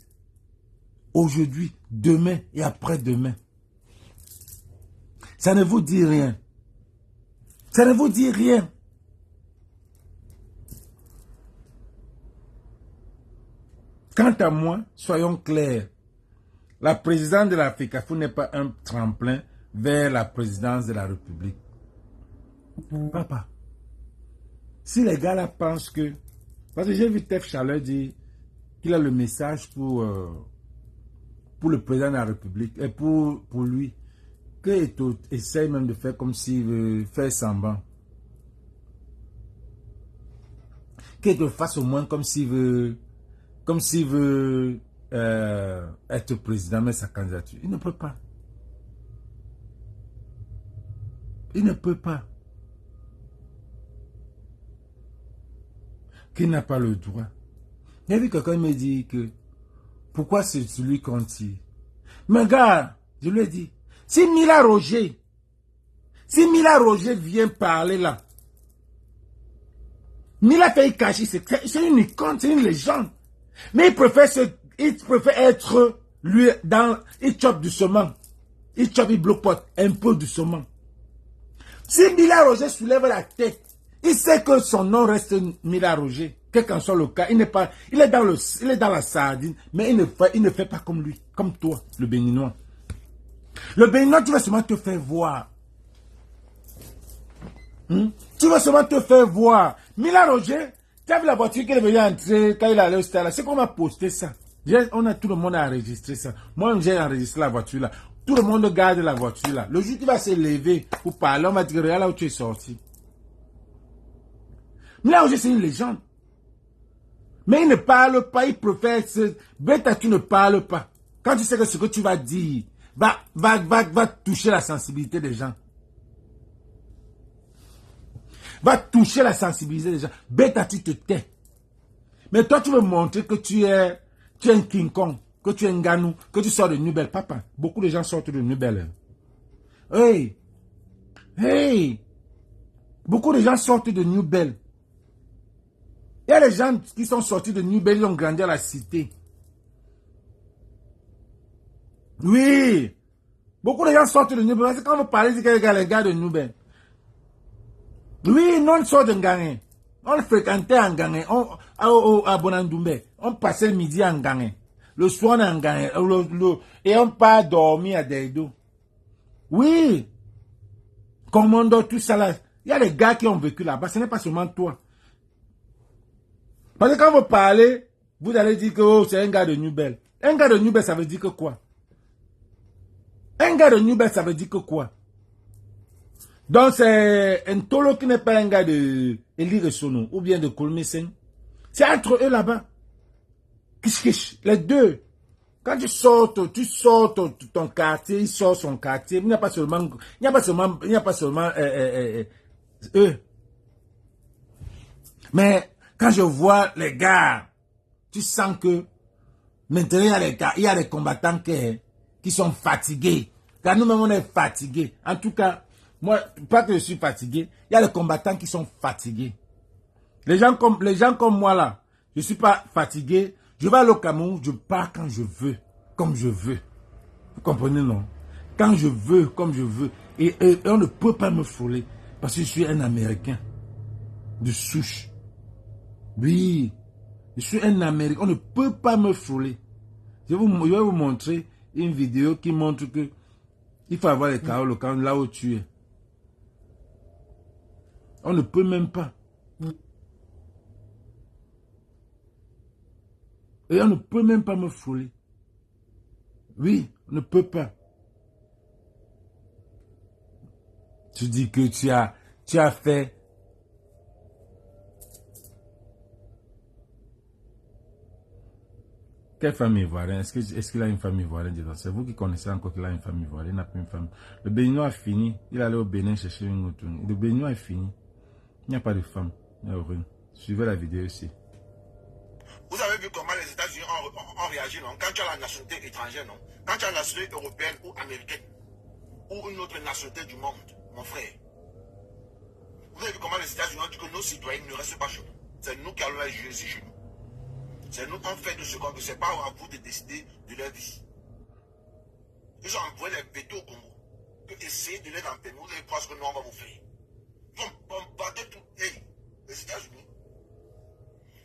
Aujourd'hui, demain et après-demain. Ça ne vous dit rien. Ça ne vous dit rien. Quant à moi, soyons clairs. La présidence de la FECAFO n'est pas un tremplin vers la présidence de la République. Papa, si les gars là pensent que... Parce que j'ai vu Tef Chaleur dire qu'il a le message pour le président de la République et pour lui, qu'il essaye même de faire comme s'il veut faire semblant. Qu'il te fasse au moins comme s'il veut être président, mais sa candidature. Il ne peut pas. Il ne peut pas. Qu'il n'a pas le droit. J'ai vu quelqu'un me dire que pourquoi c'est celui qu'on tire. Mais gars, je lui ai dit, si Mila Roger vient parler là, Mila Faye Kashi, c'est une icône, c'est une légende. Mais il préfère être, lui, il chope doucement. Il chope, il bloque un peu doucement. Si Mila Roger soulève la tête, il sait que son nom reste Mila Roger. Quel qu'en soit le cas, il est dans la sardine, mais il ne fait pas comme lui, comme toi, le Béninois. Le Béninois, tu vas seulement te faire voir. Tu vas seulement te faire voir. Mila Roger, tu as vu la voiture qu'il est venu entrer quand il allait au stade. C'est qu'on m'a posté ça. Tout le monde a enregistré ça. Moi, j'ai enregistré la voiture là. Tout le monde garde la voiture là. Le jour qui va se lever pour parler, on va dire, regarde là où tu es sorti. Mila Roger, c'est une légende. Mais il ne parle pas, il préfère Beta, tu ne parles pas. Quand tu sais que ce que tu vas dire va toucher la sensibilité des gens. Va toucher la sensibilité des gens. Beta, tu te tais. Mais toi, tu veux montrer que tu es un King Kong, que tu es un Ganou, que tu sors de Nubel. Papa, beaucoup de gens sortent de Nubel. Hey! Beaucoup de gens sortent de Nubel. Il y a des gens qui sont sortis de Nubel, ils ont grandi à la cité. Oui. Beaucoup de gens sortent de Nubel. Parce que quand vous parlez, c'est les gars de Nubel. Oui, non, sort de Ngangé. On fréquentait en Ngangé. À Bonandoumbe. On passait le midi en Ngangé. Le soir en Ngangé. Et on part dormir à Deido. Oui. Commando, tout ça là. Il y a des gars qui ont vécu là-bas. Ce n'est pas seulement toi. Parce que quand vous parlez, vous allez dire que oh, c'est un gars de Nubel. Un gars de Nubel, ça veut dire que quoi? Un gars de Nubel, ça veut dire que quoi? Donc c'est un tolo qui n'est pas un gars de Eli Ressono ou bien de Kolmesen. C'est entre eux là-bas. Kish, les deux. Quand tu sors ton quartier, il sort son quartier. Il n'y a pas seulement eux. Mais quand je vois les gars, tu sens que maintenant il y a les combattants qui sont fatigués. Car nous-mêmes on est fatigués. En tout cas, moi, pas que je suis fatigué, il y a les combattants qui sont fatigués. Les gens comme moi là, je ne suis pas fatigué. Je vais aller au Cameroun, je pars quand je veux, comme je veux. Vous comprenez, non? Quand je veux, comme je veux. Et on ne peut pas me frôler parce que je suis un Américain de souche. Oui, je suis un Américain. On ne peut pas me frôler. Je vais vous montrer une vidéo qui montre que il faut avoir les carreaux là où tu es. On ne peut même pas. Et on ne peut même pas me frôler. Oui, on ne peut pas. Tu dis que tu as fait. Quelle femme ivoirienne? Est-ce qu'il a une femme ivoirienne dedans? C'est vous qui connaissez encore qu'il a une femme ivoirienne. Il n'a pas une femme. Le Béninois a fini. Il allait au Bénin chercher une autre. Le Béninois est fini. Il n'y a pas de femme. Suivez la vidéo ici. Vous avez vu comment les États-Unis ont réagi, non? Quand tu as la nationalité étrangère, non? Quand tu as la nationalité européenne ou américaine, ou une autre nationalité du monde, mon frère. Vous avez vu comment les États-Unis ont dit que nos citoyens ne restent pas chez nous. C'est nous qui allons les juger ici chez nous. C'est nous qu'on fait de ce qu'on veut. C'est pas à vous de décider de leur vie. Ils ont envoyé les vétos au Congo. Essayez de les empêcher. Vous allez voir ce que nous on va vous faire. Ils vont bombarder tout. Hey, les États-Unis.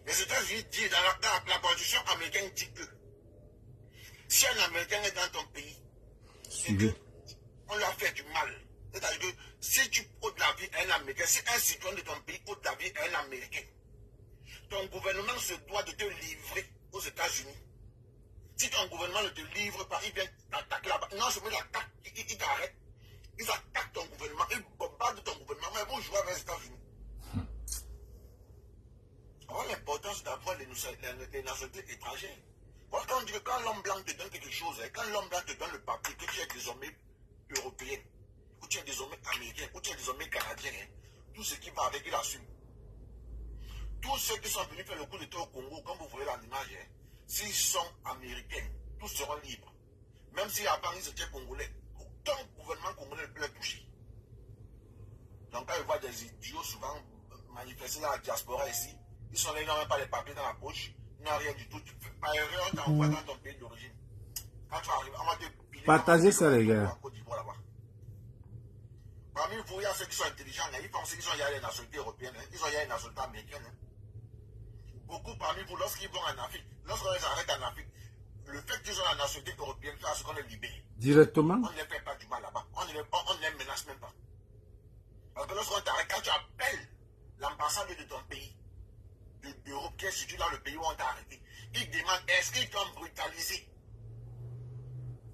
Les États-Unis disent, dans la constitution américaine dit que si un Américain est dans ton pays, c'est qu'on lui a fait du mal. C'est-à-dire que si tu ôtes la vie à un Américain, si un citoyen de ton pays ôte la vie à un Américain, ton gouvernement se doit de te livrer aux États-Unis. Si ton gouvernement ne te livre pas, il vient t'attaquer là-bas. Non seulement il attaque, il t'arrête. Ils attaquent ton gouvernement, ils bombardent ton gouvernement, mais vous jouez avec les États-Unis. Alors l'importance d'avoir les nationalités étrangères. Voilà, quand on dit que quand l'homme blanc te donne quelque chose, quand l'homme blanc te donne le papier, que tu es désormais européen, ou tu es désormais américain, ou tu es désormais canadien, tout ce qui va avec, il assume. Tous ceux qui sont venus faire le coup d'état au Congo, comme vous voyez dans l'image, s'ils sont américains, tous seront libres. Même si avant ils étaient congolais, aucun gouvernement congolais ne peut les toucher. Donc quand ils voient des idiots souvent manifester dans la diaspora ici, ils sont là, ils n'ont même pas les papiers dans la poche, ils n'ont rien du tout. Par erreur, on t'envoie dans ton pays d'origine. Quand tu arrives, on va te piler. Partagez ça, les gars. Parmi vous, il y a ceux qui sont intelligents, ils pensent qu'ils ont y les nationalités européennes, ils ont y les nationalités américaines. Beaucoup parmi vous, lorsqu'ils vont en Afrique, lorsqu'on les arrête en Afrique, le fait qu'ils ont la nationalité européenne fait à ce qu'on les libère. Directement? On ne les fait pas du mal là-bas. On ne les menace même pas. Parce que lorsqu'on t'arrête, quand tu appelles l'ambassade de ton pays, d'Europe qui est situé dans le pays où on t'a arrêté, ils demandent est-ce qu'ils t'ont brutalisé?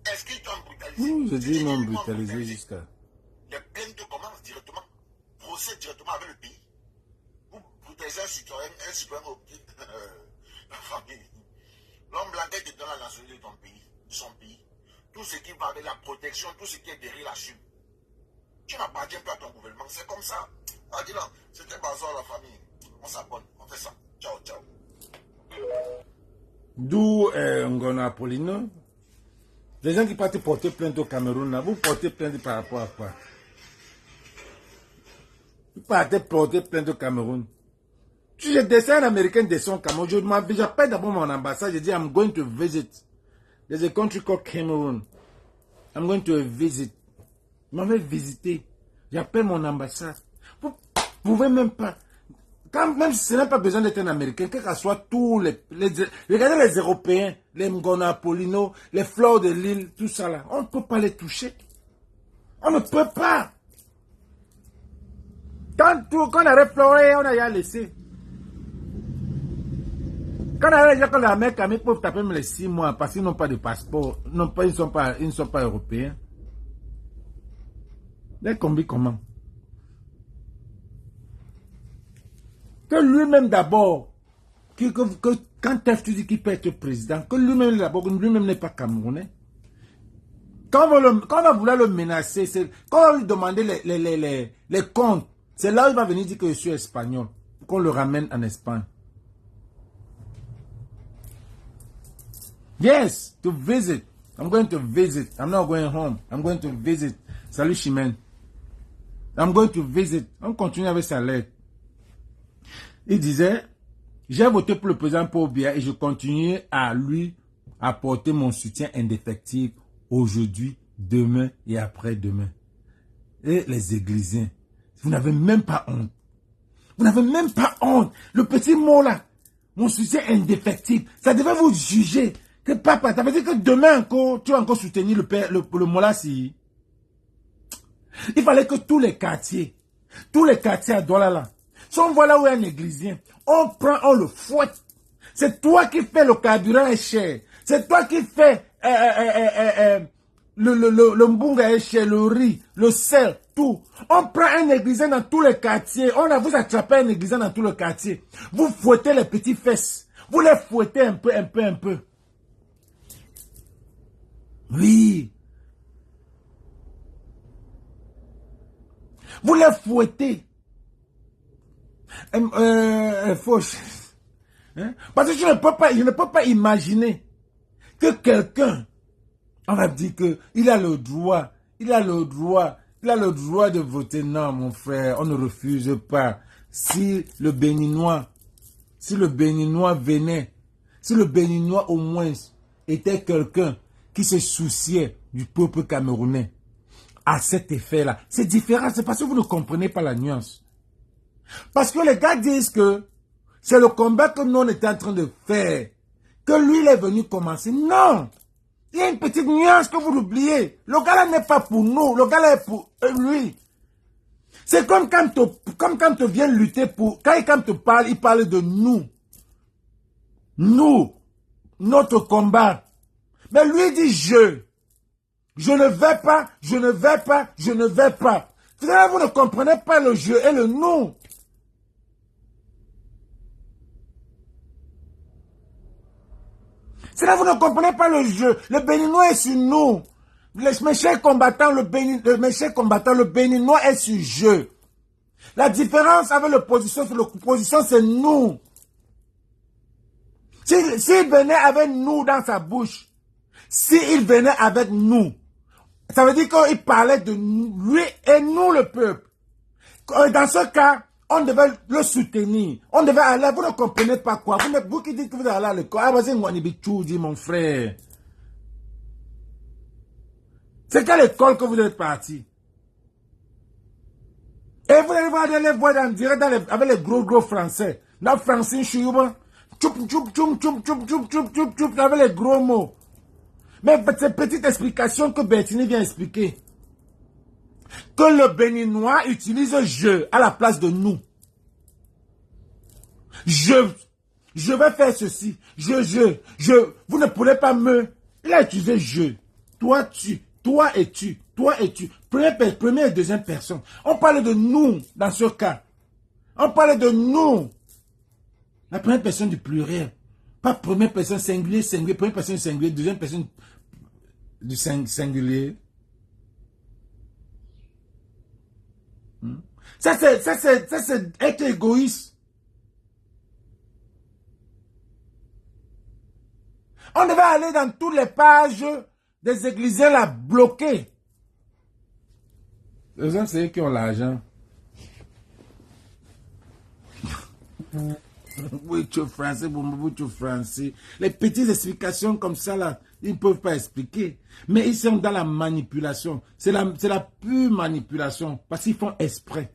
Est-ce qu'ils t'ont brutalisé? Oui, je dis ils m'ont brutalisé jusqu'à. Les plaintes commencent directement, procèdent directement avec le pays. Vous brutalisez un citoyen au pied de la famille. L'homme blanc qui te donne la nationalité de ton pays, de son pays. Tout ce qui va avec la protection, tout ce qui est derrière l'assume. Tu n'appartiens pas à ton gouvernement, c'est comme ça. Ah, dis donc, c'était bazar la famille. On s'abonne, on fait ça. Ciao, ciao. D'où Ngono Apollino. Les gens qui partent porter plainte au Cameroun, là, vous portez plainte par rapport à quoi? Vous partez porter plainte au Cameroun. Si je descends un Américain descend au Cameroun, j'appelle d'abord mon ambassade, je dis I'm going to visit. There's a country called Cameroon. I'm going to visit. Je m'en vais visiter. J'appelle mon ambassade. Vous pouvez même pas. Même si ce n'est pas besoin d'être un Américain, quel que soit tous regardez les Européens, les Ngono Apollino, les fleurs de l'île, tout ça là. On ne peut pas les toucher. On ne peut pas. Quand on a refleuré, on a ya laissé. Quand on a dit que les Américains peuvent taper même les 6 mois parce qu'ils n'ont pas de passeport, ils ne sont pas européens. Les combis comment? Que lui-même d'abord, quand Tef tu dis qu'il peut être président, que lui-même d'abord, lui-même n'est pas camerounais. Quand on va vouloir le menacer, quand on va lui demander les comptes, c'est là où il va venir dire que je suis espagnol, qu'on le ramène en Espagne. Yes, to visit. I'm going to visit. I'm not going home. I'm going to visit. Salut Chimène. I'm going to visit. On continue avec sa lettre. Il disait, j'ai voté pour le président Paul Biya et je continue à lui apporter mon soutien indéfectible aujourd'hui, demain et après-demain. Et les Églisiens, vous n'avez même pas honte. Vous n'avez même pas honte. Le petit mot là, mon soutien indéfectible, ça devait vous juger. Que papa, ça veut dire que demain encore, tu vas encore soutenir le Molassi. Il fallait que tous les quartiers à Douala là, si on voit là où il y a un Églisien, on prend, on le fouette. C'est toi qui fais le carburant est cher. C'est toi qui fais le mbunga est cher, le riz, le sel, tout. On prend un Églisien dans tous les quartiers. On a vous attrapé un Églisien dans tous les quartiers. Vous fouettez les petits fesses. Vous les fouettez un peu. Oui. Vous les fouettez. Fauche. Hein? Parce que je ne peux pas imaginer que quelqu'un, on va dire que il a le droit de voter. Non, mon frère, on ne refuse pas. Si le Béninois venait, si le Béninois au moins était quelqu'un qui se souciait du peuple camerounais, à cet effet-là. C'est différent, c'est parce que vous ne comprenez pas la nuance. Parce que les gars disent que c'est le combat que nous on était en train de faire, que lui il est venu commencer. Non! Il y a une petite nuance que vous l'oubliez. Le gars là n'est pas pour nous, le gars là est pour lui. C'est comme quand tu viens lutter pour... Quand il te parle, il parle de nous. Nous, notre combat. Mais lui dit je. Je ne vais pas, je ne vais pas, je ne vais pas. Finalement, vous ne comprenez pas le je et le nous. C'est là vous ne comprenez pas le jeu. Le Béninois est sur nous. Mes chers combattants, le Béninois est sur jeu. La différence avec l'opposition, c'est nous. S'il venait avec nous dans sa bouche, s'il venait avec nous, ça veut dire qu'il parlait de lui et nous le peuple. Dans ce cas, on devait le soutenir. On devait aller, vous ne comprenez pas quoi. Vous qui dites que vous allez à l'école, ah, vas-y, dit mon frère. C'est quelle école que vous êtes parti? Et vous allez les voir en direct avec les gros français. Là, Francine Chouba, avec les gros mots. Mais cette petite explication que Bertini vient expliquer. Que le Béninois utilise je à la place de nous. Je vais faire ceci. Vous ne pourrez pas me... Il a utilisé je. Toi, tu. Toi et tu. Toi et tu. Première et deuxième personne. On parle de nous dans ce cas. On parle de nous. La première personne du pluriel. Pas première personne singulier, première personne singulier, deuxième personne du singulier. Ça c'est être égoïste. On devait aller dans toutes les pages des Églisiens là bloqués. Les gens c'est eux qui ont l'argent. Oui, tu es français, tu es français. Les petites explications comme ça, là, ils ne peuvent pas expliquer. Mais ils sont dans la manipulation. C'est la pure manipulation. Parce qu'ils font exprès.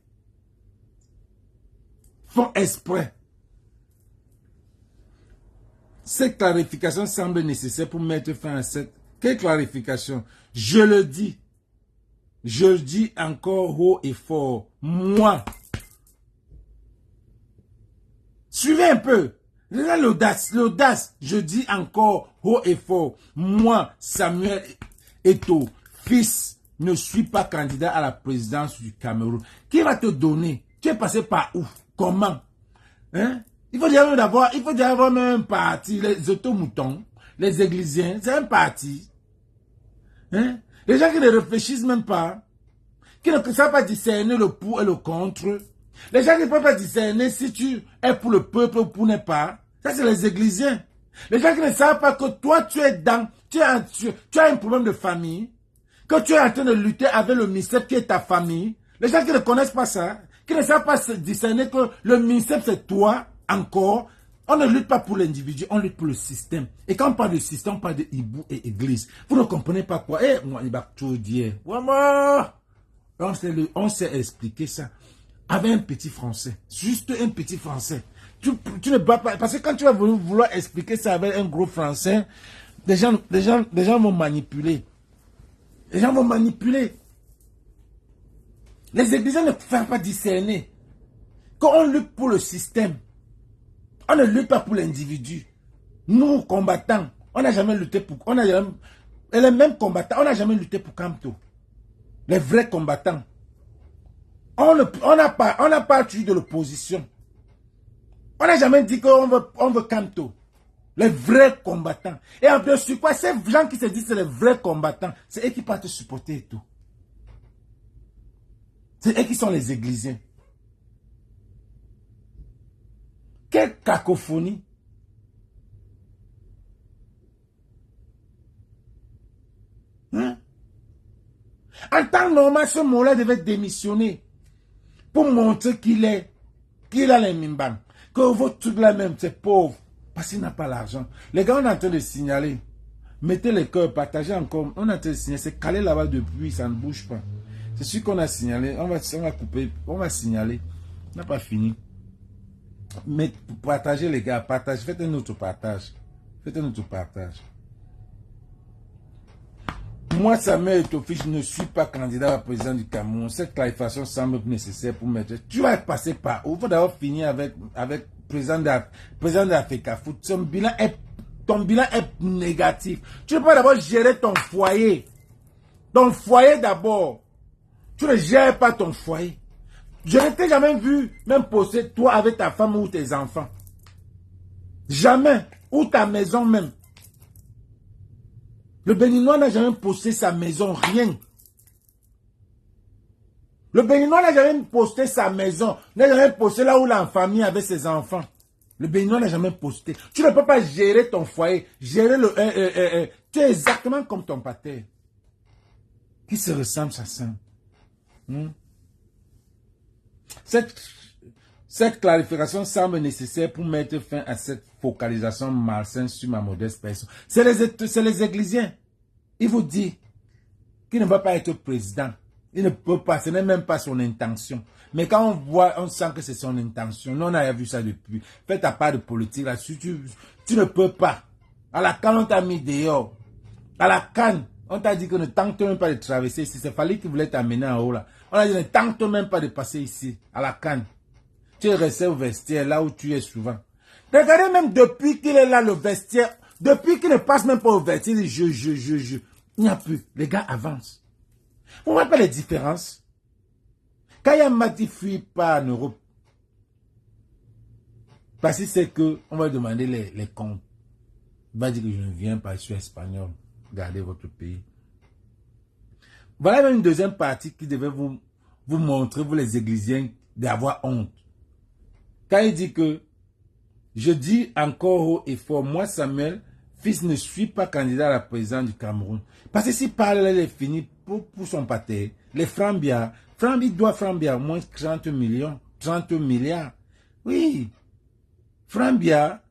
Cette clarification semble nécessaire pour mettre fin à cette... Quelle clarification? Je le dis. Je le dis encore haut et fort. Moi... Suivez un peu. L'audace. Je dis encore haut et fort. Moi, Samuel Eto'o, fils, ne suis pas candidat à la présidence du Cameroun. Qui va te donner? Tu es passé par où? Comment? Hein? Il faut déjà avoir même un parti, les automoutons, les églisiens, c'est un parti. Hein? Les gens qui ne réfléchissent même pas, qui ne savent pas discerner le pour et le contre, les gens qui ne peuvent pas discerner si tu es pour le peuple ou pour ne pas, ça c'est les églisiens. Les gens qui ne savent pas que toi tu as un problème de famille, que tu es en train de lutter avec le MICEP qui est ta famille, les gens qui ne connaissent pas ça, qui ne savent pas discerner que le MICEP c'est toi encore, on ne lutte pas pour l'individu, on lutte pour le système. Et quand on parle de système, on parle de hibou et église. Vous ne comprenez pas quoi? Eh, moi, il va tout dire. On s'est expliqué ça avec un petit français. Juste un petit français. Tu ne vas pas, parce que quand tu vas vouloir expliquer ça avec un gros français, les gens vont manipuler. Les gens vont manipuler. Les églises ne peuvent pas discerner. Quand on lutte pour le système, on ne lutte pas pour l'individu. Nous, combattants, on n'a jamais lutté pour... les mêmes combattants, on n'a jamais lutté pour Kamto. Les vrais combattants. On n'a pas tué de l'opposition. On n'a jamais dit qu'on veut Kamto. Les vrais combattants. Et en plus, sur quoi, ces gens qui se disent que c'est les vrais combattants, c'est eux qui partent supporter et tout. C'est eux qui sont les églisiens. Quelle cacophonie. Hein? En temps normal, ce mot-là devait démissionner pour montrer qu'il a les mimbang. Que vous tout la même, c'est pauvre. Parce qu'il n'a pas l'argent. Les gars, on est en train de signaler. Mettez les cœurs, partagez encore. On est en train de signaler. C'est calé là-bas depuis, ça ne bouge pas. C'est sûr qu'on a signalé. On va couper. On va signaler. On n'a pas fini. Mais partagez les gars, partagez. Faites un autre partage. Faites un autre partage. Moi, Samuel Etofi, je ne suis pas candidat à président du Cameroun. Cette clarification semble nécessaire pour mettre. Tu vas passer par où? Il faut d'abord finir avec président d'Africa Foot. Ton bilan est négatif. Tu ne peux pas d'abord gérer ton foyer. Ton foyer d'abord. Tu ne gères pas ton foyer. Je ne t'ai jamais vu même poster toi avec ta femme ou tes enfants. Jamais. Ou ta maison même. Le Béninois n'a jamais posté sa maison, rien. Le Béninois n'a jamais posté sa maison, n'a jamais posté là où la famille avec ses enfants. Le Béninois n'a jamais posté. Tu ne peux pas gérer ton foyer, gérer le... tu es exactement comme ton pater. Qui se ressemble, ça semble. Cette clarification semble nécessaire pour mettre fin à cette focalisation malsaine sur ma modeste personne. C'est les églisiens. Il vous dit qu'il ne va pas être président. Il ne peut pas, ce n'est même pas son intention. Mais quand on voit, on sent que c'est son intention. Nous, on a vu ça depuis. Fais ta part de politique là-dessus. Tu ne peux pas. À la CAN, on t'a mis dehors. À la CAN, on t'a dit que ne tente même pas de traverser ici. C'est Fali qui voulait t'amener en haut là. On a dit ne tente même pas de passer ici, à la CAN. Tu es resté au vestiaire, là où tu es souvent. Regardez même depuis qu'il est là, le vestiaire, depuis qu'il ne passe même pas au vestiaire, il dit il n'y a plus. Les gars avancent. Vous voyez pas les différences? Quand Yamati fuit pas en Europe, parce que c'est que on va demander les comptes. Il va dire que je ne viens pas, je suis espagnol. Gardez votre pays. Voilà même une deuxième partie qui devait vous montrer, vous les églisiens, d'avoir honte. Quand il dit que, je dis encore haut et fort, moi Samuel, fils ne suis pas candidat à la présidence du Cameroun. Parce que s'il parle, il est fini pour son pâté. Les Frambia, il doit Frambia au moins 30 millions, 30 milliards. Oui. Frambia,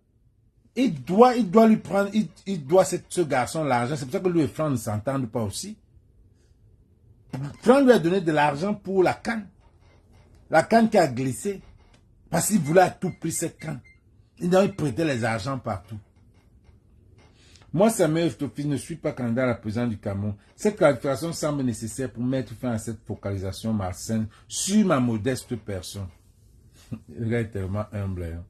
il doit lui prendre, il doit ce garçon l'argent. C'est pour ça que lui et Franck ne s'entendent pas aussi. Franck lui a donné de l'argent pour la canne. La canne qui a glissé. Parce qu'il voulait à tout prix cette canne. Il prêtait les argents partout. Moi, Samuel Etofi, ne suis pas candidat à la présidence du Cameroun. Cette clarification semble nécessaire pour mettre fin à cette focalisation malsaine sur ma modeste personne. Le gars est tellement humble. Hein?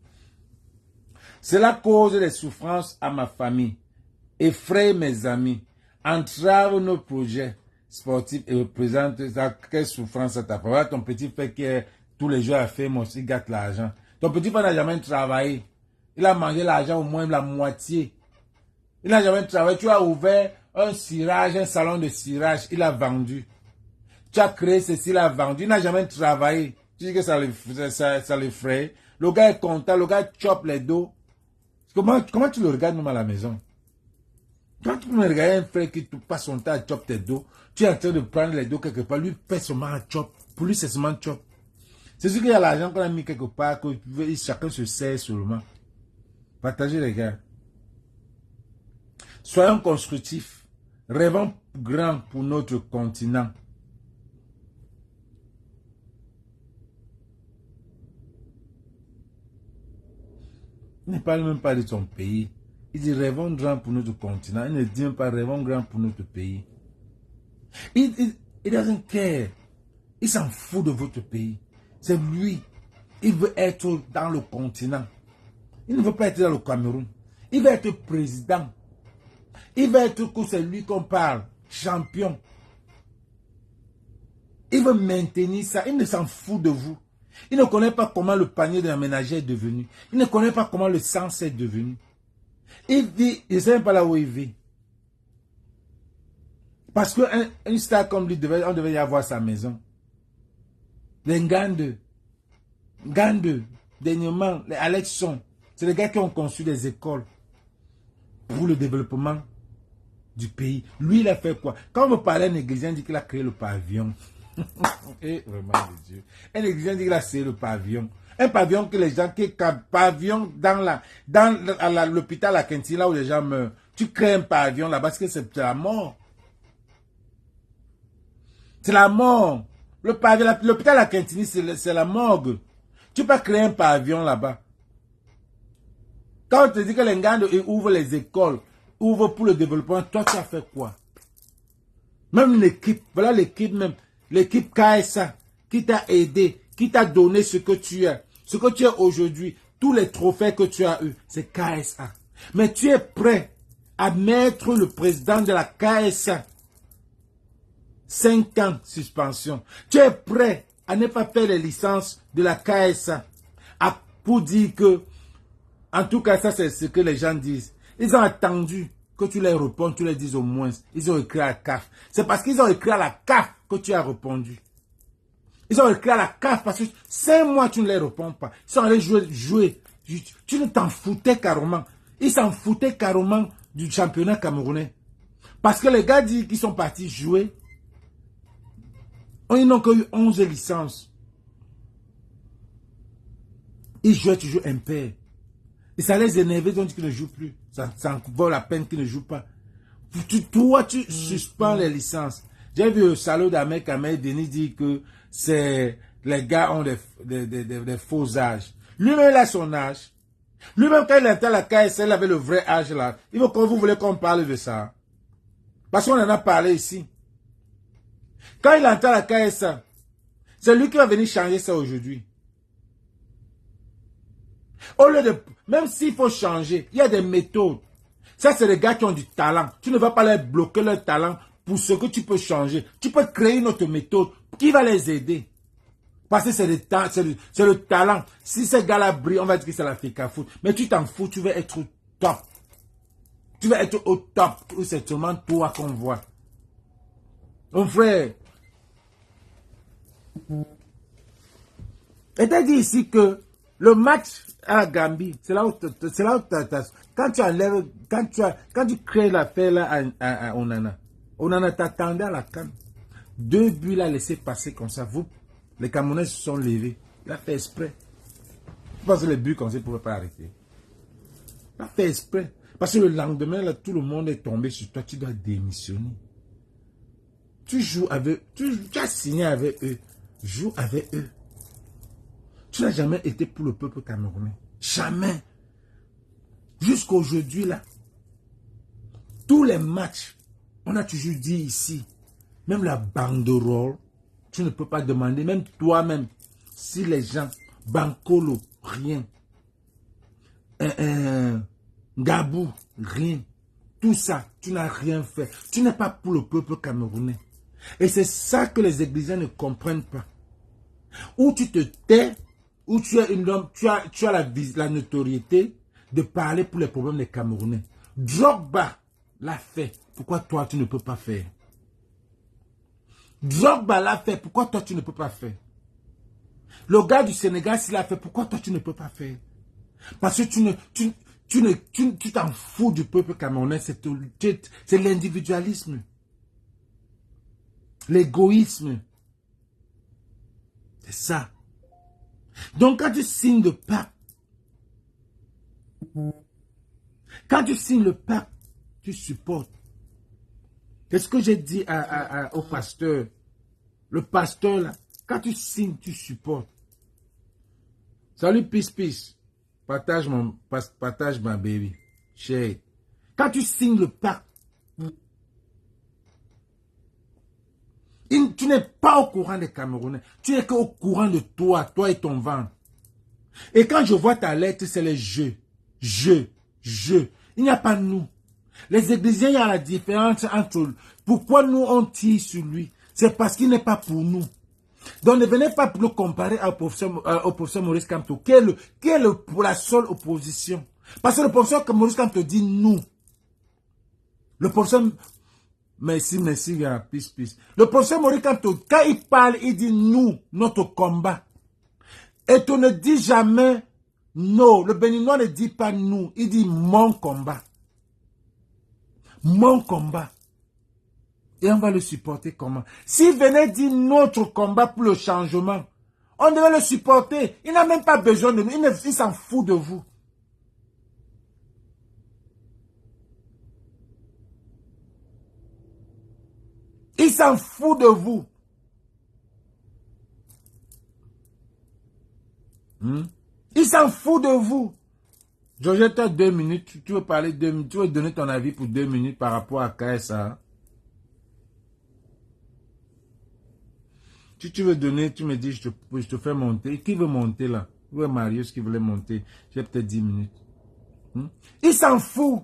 Cela cause des souffrances à ma famille, effraie mes amis, entrave nos projets sportifs et représente quelle souffrance à ta famille. Voilà ton petit frère qui est tous les jours à faire, moi aussi gâte l'argent. Ton petit frère n'a jamais travaillé. Il a mangé l'argent au moins la moitié. Il n'a jamais travaillé. Tu as ouvert un cirage, un salon de cirage. Il a vendu. Tu as créé ceci, il a vendu. Il n'a jamais travaillé. Tu dis que ça l'effraie. Le gars est content. Le gars chope les dos. Comment tu le regardes même à la maison? Quand tu me regardes un frère qui passe son temps à choper tes dos, tu es en train de prendre les dos quelque part. Lui fait seulement un chop. Pour lui, c'est seulement chop. C'est sûr qu'il y a l'argent qu'on a mis quelque part, que chacun se sert seulement. Partagez les gars. Soyons constructifs. Rêvons grand pour notre continent. Il ne parle même pas de son pays. Il dit rêvons grand pour notre continent. Il ne dit même pas rêvons grand pour notre pays. Il doesn't care. Il s'en fout de votre pays. C'est lui. Il veut être dans le continent. Il ne veut pas être dans le Cameroun. Il veut être président. Il veut être que c'est lui qu'on parle. Champion. Il veut maintenir ça. Il ne s'en fout de vous. Il ne connaît pas comment le panier de la ménagère est devenu. Il ne connaît pas comment le sens est devenu. Il vit, il ne sait même pas là où il vit. Parce qu'une star comme lui, on devait y avoir sa maison. Les Ngande, dernièrement, les Alexson, c'est les gars qui ont conçu des écoles pour le développement du pays. Lui, il a fait quoi? Quand on me parlait d'un négligent, on dit qu'il a créé le pavillon. Et vraiment de Dieu. Un négligent dit qu'il a créé le pavillon. Un pavillon que les gens, pavillon dans l'hôpital à Kenty, là où les gens meurent. Tu crées un pavillon là-bas parce que c'est la mort. C'est la mort. Le pavillon, l'hôpital à Kenty, c'est la morgue. Tu peux créer un pavillon là-bas. Quand on te dit que les gars ouvrent les écoles, ouvrent pour le développement, toi tu as fait quoi? Même l'équipe, voilà l'équipe même, l'équipe KSA, qui t'a aidé, qui t'a donné ce que tu as. Ce que tu as aujourd'hui, tous les trophées que tu as eu, c'est KSA. Mais tu es prêt à mettre le président de la KSA 5 ans suspension. Tu es prêt à ne pas faire les licences de la KSA pour dire que, en tout cas, ça c'est ce que les gens disent. Ils ont attendu que tu les répondes, tu les dises au moins. Ils ont écrit à la CAF. C'est parce qu'ils ont écrit à la CAF que tu as répondu. Ils ont écrit à la CAF parce que 5 mois tu ne les réponds pas. Ils sont allés jouer. Tu ne t'en foutais carrément. Ils s'en foutaient carrément du championnat camerounais. Parce que les gars disent qu'ils sont partis jouer. Ils n'ont que eu 11 licences. Ils jouaient toujours impair. Et ça les énervait, donc qu'ils ne jouent plus. Ça vaut la peine qu'ils ne jouent pas. Toi, tu suspends les licences. J'ai vu le salaud d'Ahmed Kamel Denis dire que les gars ont des faux âges. Lui-même, il a son âge. Lui-même, quand il était à la KSL, il avait le vrai âge là. Il faut que vous voulez qu'on parle de ça. Parce qu'on en a parlé ici. Quand il entend la KSA, c'est lui qui va venir changer ça aujourd'hui. Au lieu de, même s'il faut changer, il y a des méthodes. Ça, c'est les gars qui ont du talent. Tu ne vas pas leur bloquer leur talent pour ce que tu peux changer. Tu peux créer une autre méthode qui va les aider. Parce que c'est le talent. Si ces gars-là brillent, on va dire que c'est la FICA foot. Mais tu t'en fous, tu veux être au top. Tu veux être au top. C'est seulement toi qu'on voit. Mon frère. Et t'as dit ici que le match à la Gambie, c'est là où quand tu enlèves, quand tu crées l'affaire là à Onana, Onana t'attendait à la canne. 2 buts l'a laissé passer comme ça. Les Camerounais se sont levés. Il a fait exprès. Je pense que les buts comme ça ne pouvaient pas arrêter. Il a fait exprès. Parce que le lendemain, là, tout le monde est tombé sur toi. Tu dois démissionner. Tu joues avec, tu as signé avec eux. Joue avec eux. Tu n'as jamais été pour le peuple camerounais. Jamais. Jusqu'à aujourd'hui, là. Tous les matchs, on a toujours dit ici, même la banderole, tu ne peux pas demander, même toi-même, si les gens, Bankolo, rien. Gabou, rien. Tout ça, tu n'as rien fait. Tu n'es pas pour le peuple camerounais. Et c'est ça que les Églisiens ne comprennent pas. Ou tu te tais, où tu es un homme, tu as la notoriété de parler pour les problèmes des Camerounais. Drogba l'a fait. Pourquoi toi, tu ne peux pas faire? Drogba l'a fait. Pourquoi toi, tu ne peux pas faire? Le gars du Sénégal, s'il l'a fait, pourquoi toi, tu ne peux pas faire? Parce que tu t'en fous du peuple camerounais. C'est l'individualisme. L'égoïsme. C'est ça. Donc, quand tu signes le pacte, tu supportes. Qu'est-ce que j'ai dit au pasteur? Le pasteur, là, quand tu signes, tu supportes. Salut, peace. Partage ma baby. Chérie. Quand tu signes le pacte, tu n'es pas au courant des Camerounais. Tu n'es qu'au courant de toi et ton ventre. Et quand je vois ta lettre, c'est les je. Il n'y a pas nous. Les Églisiens, il y a la différence entre... Pourquoi nous on tire sur lui? C'est parce qu'il n'est pas pour nous. Donc ne venez pas le comparer au professeur Maurice Kamto, qui est pour la seule opposition. Parce que le professeur Maurice Kamto dit nous. Le professeur... Merci, peace. Le professeur Maurice Kamto, quand il parle, il dit nous, notre combat. Et tu ne dis jamais non. Le Béninois ne dit pas nous, il dit mon combat. Mon combat. Et on va le supporter comment? S'il venait dire notre combat pour le changement, on devait le supporter. Il n'a même pas besoin de nous. Il s'en fout de vous. Il s'en fout de vous. Il s'en fout de vous. Georgette, tu as 2 minutes. Tu veux parler 2 minutes. Tu veux donner ton avis pour 2 minutes par rapport à KSA. Si tu veux donner, tu me dis, je te fais monter. Qui veut monter là? Où est Marius qui voulait monter? J'ai peut-être 10 minutes. Il s'en fout.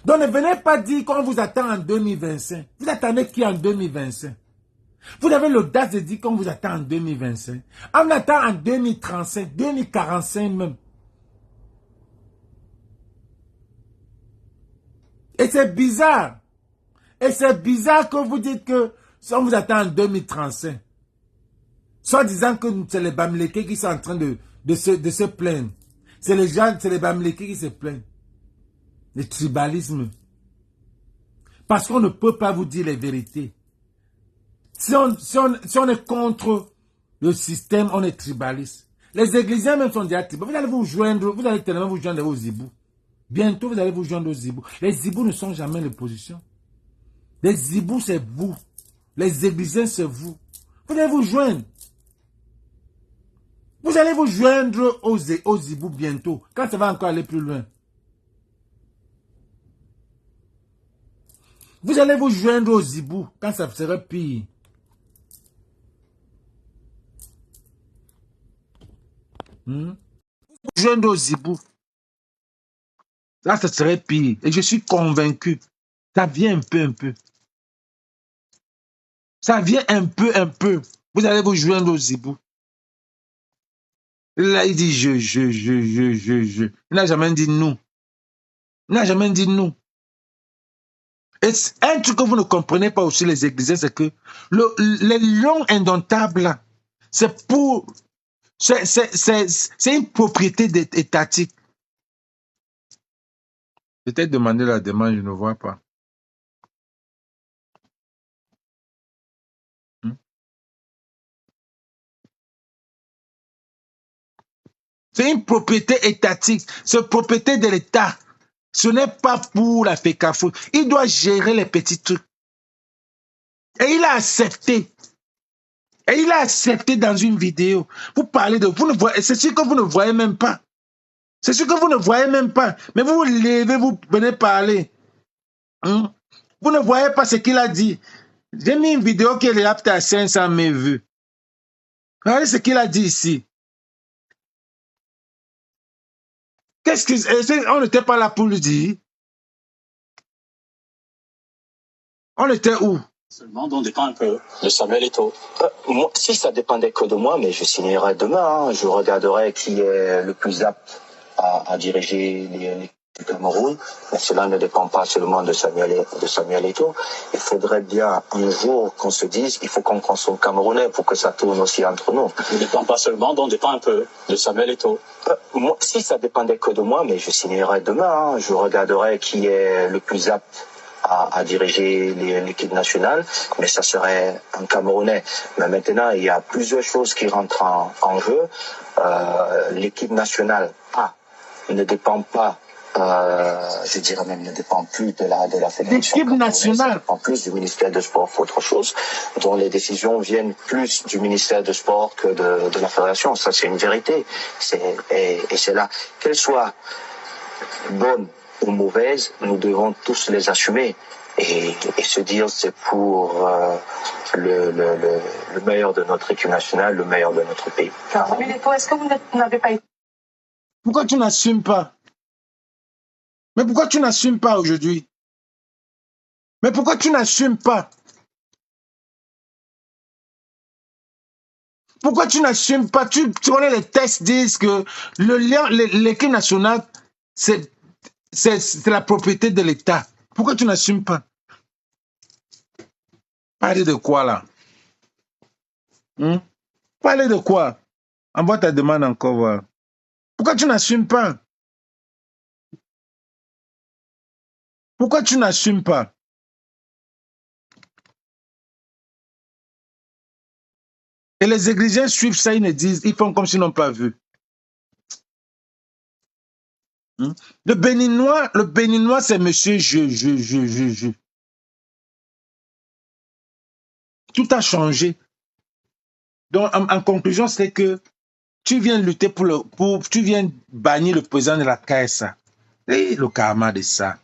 Donc ne venez pas dire qu'on vous attend en 2025. Vous attendez qui en 2025? Vous avez l'audace de dire qu'on vous attend en 2025. On attend en 2035, 2045 même. Et c'est bizarre. Et c'est bizarre que vous dites que on vous attend en 2035. Soit disant que c'est les Bamileke qui sont en train de se plaindre. C'est les gens, c'est les Bamileke qui se plaignent. Le tribalisme. Parce qu'on ne peut pas vous dire les vérités. Si on est contre le système, on est tribaliste. Les Églisiens même sont déjà tribalistes. Vous allez tellement vous joindre aux Zibou. Bientôt, vous allez vous joindre aux Zibou. Les Zibou ne sont jamais en opposition. Les Zibou, c'est vous. Les Églisiens, c'est vous. Vous allez vous joindre. Vous allez vous joindre aux Zibou bientôt, quand ça va encore aller plus loin. Vous allez vous joindre aux Zibou, quand ça sera pire. Vous joindre aux Zibou. Là, ça serait pire. Et je suis convaincu. Ça vient un peu. Ça vient un peu. Vous allez vous joindre aux Zibou. Là, il dit je. Il n'a jamais dit nous. Et un truc que vous ne comprenez pas aussi, les Églisiens, c'est que les lions indomptables, là, c'est une propriété étatique. Peut-être demander la demande, je ne vois pas. C'est une propriété étatique, c'est une propriété de l'État. Ce n'est pas pour la FECAFO. Il doit gérer les petits trucs. Et il a accepté. Dans une vidéo. Vous parlez de... C'est sûr que vous ne voyez même pas. Mais vous vous levez, vous venez parler. Vous ne voyez pas ce qu'il a dit. J'ai mis une vidéo qui est apte à 500 000 vues. Regardez ce qu'il a dit ici. On n'était pas là pour le dire. On était où? Seulement dont dépend un peu de Samuel Eto'o. Moi, si ça dépendait que de moi, mais je signerais demain. Hein. Je regarderais qui est le plus apte à diriger l'équipe du Cameroun. Mais cela ne dépend pas seulement de Samuel Eto'o. Il faudrait bien un jour qu'on se dise il faut qu'on consomme camerounais pour que ça tourne aussi entre nous. Ne dépend pas seulement, dont dépend un peu de Samuel Eto'o. Moi, si ça dépendait que de moi, mais je signerais demain. Hein. Je regarderais qui est le plus apte à diriger l'équipe nationale, mais ça serait un Camerounais. Mais maintenant, il y a plusieurs choses qui rentrent en jeu. L'équipe nationale ne dépend pas, je dirais même ne dépend plus de la fédération. L'équipe nationale dépend plus du ministère de Sport qu'autre chose, dont les décisions viennent plus du ministère de Sport que de la fédération. Ça, c'est une vérité. Et c'est là, qu'elle soit bonne ou mauvaises, nous devons tous les assumer et se dire c'est pour le meilleur de notre équipe nationale, le meilleur de notre pays. Est-ce que vous n'avez pas été... Pourquoi tu n'assumes pas? Mais pourquoi tu n'assumes pas aujourd'hui? Mais pourquoi tu n'assumes pas? Pourquoi tu n'assumes pas? Tu connais les textes disent que l'équipe nationale, c'est la propriété de l'État. Pourquoi tu n'assumes pas? Parler de quoi là? Parler de quoi? Envoie ta demande encore voir. Pourquoi tu n'assumes pas? Pourquoi tu n'assumes pas? Et les Églisiens suivent ça, ils font comme s'ils n'ont pas vu. Le Béninois, c'est monsieur je. Tout a changé. Donc, en conclusion, c'est que tu viens lutter tu viens bannir le président de la KSA. Et le karma de ça.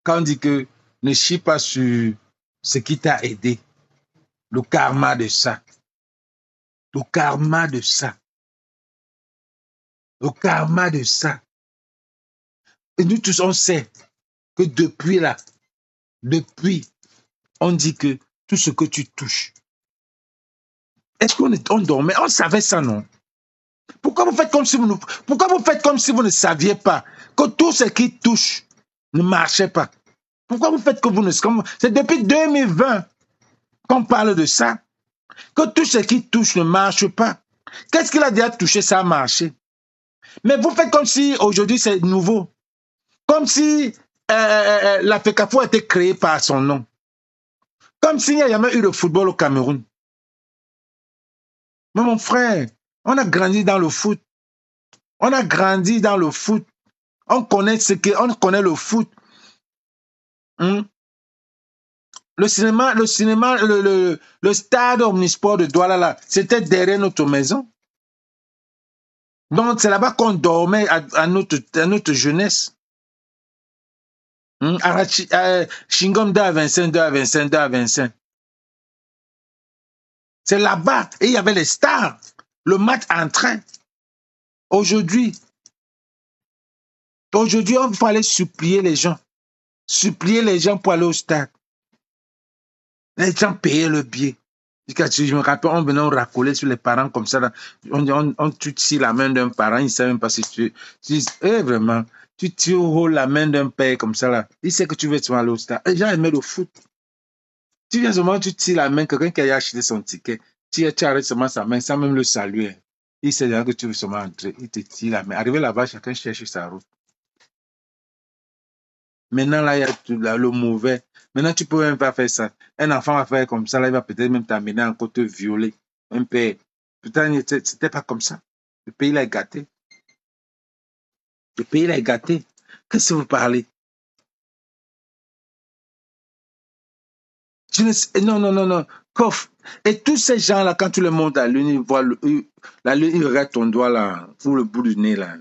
Quand on dit que ne chie pas sur ce qui t'a aidé. Le karma de ça. Le karma de ça. Le karma de ça. Et nous tous, on sait que depuis, on dit que tout ce que tu touches. Est-ce qu'on dormait? On savait ça, non? Pourquoi vous faites comme si vous ne saviez pas que tout ce qui touche ne marchait pas? Pourquoi vous faites que vous ne... C'est depuis 2020 qu'on parle de ça, que tout ce qui touche ne marche pas. Qu'est-ce qu'il a déjà touché, ça a marché? Mais vous faites comme si aujourd'hui c'est nouveau. Comme si la FECAFO a été créée par son nom. Comme s'il n'y a jamais eu de football au Cameroun. Mais mon frère, on a grandi dans le foot. On a grandi dans le foot. On connaît le foot. Le stade omnisport de Douala, là, c'était derrière notre maison. Donc, c'est là-bas qu'on dormait à notre jeunesse. Shingom 2 à 25, 2 à 25, 2 à 25. C'est là-bas. Et il y avait les stars. Le match en train. Aujourd'hui, il faut aller supplier les gens. Supplier les gens pour aller au stade. Les gens payaient le billet. Je me rappelle, on venait racoler sur les parents comme ça. Là. On tue la main d'un parent, il ne sait même pas si tu... vraiment, tu roules la main d'un père comme ça. Là. Il sait que tu veux aller au stade. Les gens aimaient le foot. Tu viens seulement, tu tires la main, quelqu'un qui a acheté son ticket, tu arrêtes seulement sa main sans même le saluer. Il sait que tu veux seulement entrer. Il te tire la main. Arrivé là-bas, chacun cherche sa route. Maintenant, là, il y a le mauvais. Maintenant, tu ne peux même pas faire ça. Un enfant va faire comme ça, là, il va peut-être même t'amener encore te violer. Un père. Putain, c'était pas comme ça. Le pays, là, est gâté. Le pays, là, est gâté. Qu'est-ce que vous parlez? Non. Coff. Et tous ces gens-là, quand tu les montes à la lune, ils voient la lune, ils regardent ton doigt, là, pour le bout du nez, là.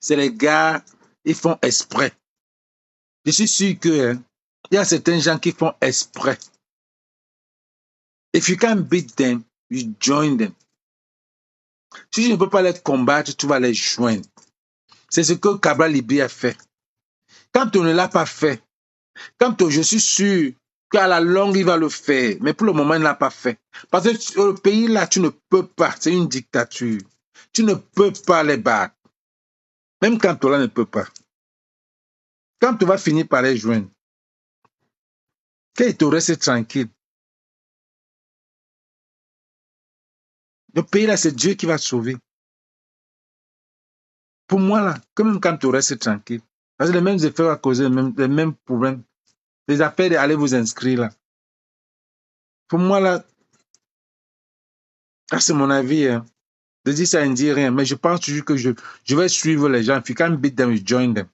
C'est les gars, ils font exprès. Je suis sûr que il y a certains gens qui font exprès. If you can't beat them, you join them. Si tu ne peux pas les combattre, tu vas les joindre. C'est ce que Cabral Libi a fait. Quand on ne l'a pas fait, je suis sûr qu'à la longue, il va le faire. Mais pour le moment, il ne l'a pas fait. Parce que le pays là, tu ne peux pas. C'est une dictature. Tu ne peux pas les battre. Même quand Tola ne peut pas. Quand tu vas finir par les joindre, qu'il te reste tranquille. Le pays là, c'est Dieu qui va sauver. Pour moi là, même quand tu restes tranquille. Parce que les mêmes effets vont causer les mêmes problèmes. Les appels d'aller vous inscrire là. Pour moi là, c'est mon avis. Hein. Je dis ça, ne dit rien. Mais je pense toujours que je vais suivre les gens. If you can't beat them, you join them.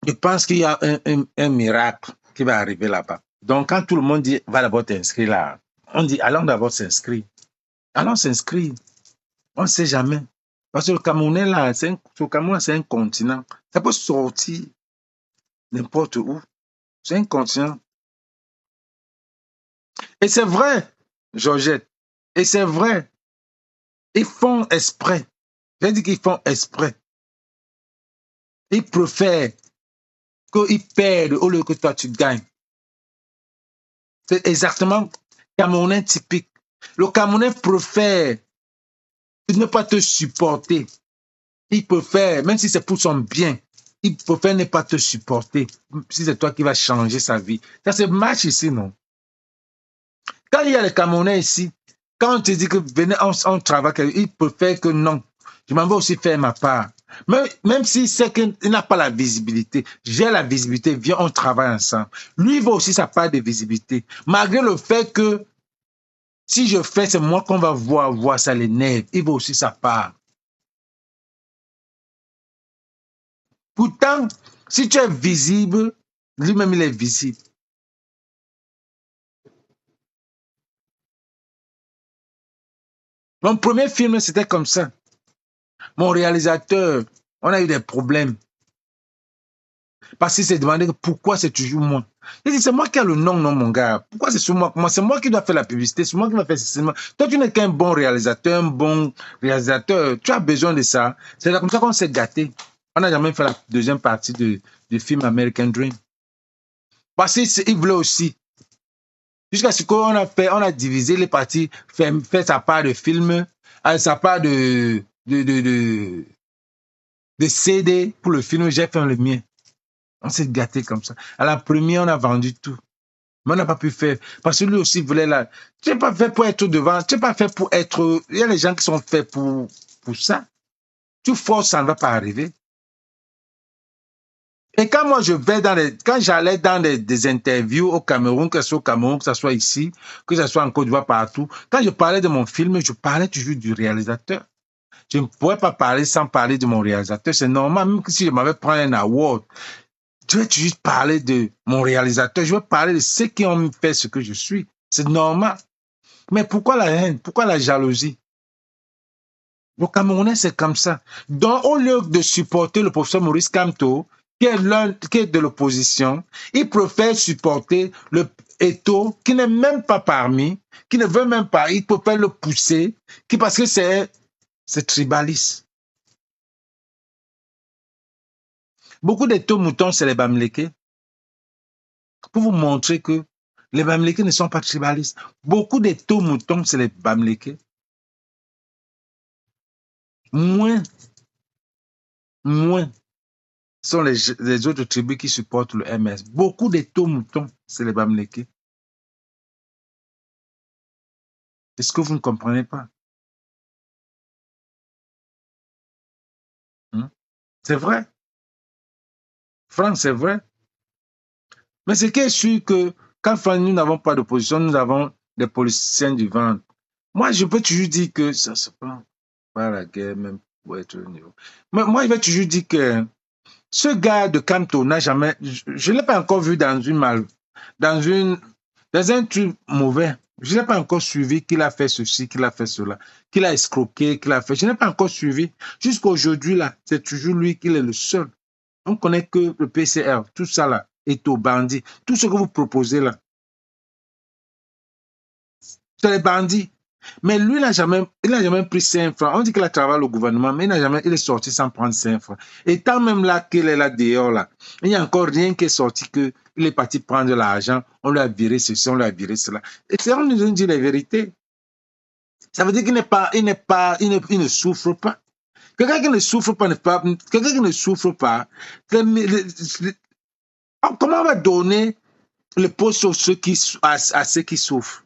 Je pense qu'il y a un miracle qui va arriver là-bas. Donc, quand tout le monde dit, va d'abord t'inscrire là, on dit, allons d'abord s'inscrire. Allons s'inscrire. On ne sait jamais. Parce que le Camerounais là, le Cameroun, c'est un continent. Ça peut sortir n'importe où. C'est un continent. Et c'est vrai, Georgette. Et c'est vrai. Ils font exprès. J'ai dit qu'ils font exprès. Ils préfèrent qu'ils perdent au lieu que toi tu gagnes. C'est exactement Camerounais typique. Le Camerounais préfère ne pas te supporter. Il préfère, même si c'est pour son bien, il préfère ne pas te supporter. Si c'est toi qui vas changer sa vie. Ça se marche ici, non? Quand il y a les Camerounais ici, quand on te dit que venez, on travaille, il préfère que non. Je m'en vais aussi faire ma part. Même s'il sait qu'il n'a pas la visibilité, j'ai la visibilité, viens, on travaille ensemble. Lui, il veut aussi sa part de visibilité. Malgré le fait que si je fais, c'est moi qu'on va voir, ça l'énerve. Il veut aussi sa part. Pourtant, si tu es visible, lui-même, il est visible. Mon premier film, c'était comme ça. Mon réalisateur, on a eu des problèmes. Parce qu'il s'est demandé pourquoi c'est toujours moi. Il dit, c'est moi qui ai le nom, non, mon gars. Pourquoi c'est sur moi? C'est moi qui dois faire la publicité, c'est moi qui dois faire ce cinéma. Toi, tu n'es qu'un bon réalisateur, Tu as besoin de ça. C'est comme ça qu'on s'est gâté. On n'a jamais fait la deuxième partie du film American Dream. Parce qu'il voulait aussi. Jusqu'à ce qu'on a divisé les parties, fait sa part de film, sa part de CD pour le film, j'ai fait le mien. On s'est gâté comme ça. À la première, on a vendu tout. Mais on n'a pas pu faire. Parce que lui aussi voulait là. Tu n'es pas fait pour être devant. Tu n'es pas fait pour être. Il y a des gens qui sont faits pour ça. Tu forces, ça ne va pas arriver. Et quand moi quand j'allais dans des interviews au Cameroun, que ce soit au Cameroun, que ce soit ici, que ce soit en Côte d'Ivoire, partout, quand je parlais de mon film, je parlais toujours du réalisateur. Je ne pourrais pas parler sans parler de mon réalisateur. C'est normal, même si je m'avais pris un award, je vais toujours parler de mon réalisateur. Je vais parler de ceux qui ont fait ce que je suis. C'est normal. Mais pourquoi la haine? Pourquoi la jalousie? Le Camerounais, c'est comme ça. Donc, au lieu de supporter le professeur Maurice Kamto, qui est de l'opposition, il préfère supporter le Eto'o, qui n'est même pas parmi, qui ne veut même pas, il préfère le pousser, parce que c'est tribaliste. Beaucoup d'Eto-moutons, c'est les Bamileke. Pour vous montrer que les Bamileke ne sont pas tribalistes. Beaucoup d'Eto-moutons, c'est les Bamileke. Moins sont les autres tribus qui supportent le MS. Beaucoup d'Eto-moutons, c'est les Bamileke. Est-ce que vous ne comprenez pas? C'est vrai. Franck, c'est vrai. Mais ce qui est sûr que quand nous n'avons pas d'opposition, nous avons des politiciens du ventre. Moi, je peux toujours dire que ça se prend pas la guerre, même pour être au niveau. Mais moi, je vais toujours dire que ce gars de Kamto n'a jamais, je ne l'ai pas encore vu dans un truc mauvais. Je n'ai pas encore suivi qu'il a fait ceci, qu'il a fait cela, qu'il a escroqué, qu'il a fait. Je n'ai pas encore suivi. Jusqu'à aujourd'hui, là, c'est toujours lui qui est le seul. On connaît que le PCR, tout ça là, est au bandit. Tout ce que vous proposez là, c'est les bandits. Mais lui, il n'a jamais pris 5 francs. On dit qu'il a travaillé au gouvernement, mais il est sorti sans prendre 5 francs. Et tant même là qu'il est là dehors, là, il n'y a encore rien qui est sorti qu'il est parti prendre de l'argent, on lui a viré ceci, on lui a viré cela. Et c'est on nous dit la vérité. Ça veut dire qu'il il ne souffre pas. Quelqu'un qui ne souffre pas, quelqu'un qui ne souffre pas, comment on va donner le poste à ceux qui souffrent?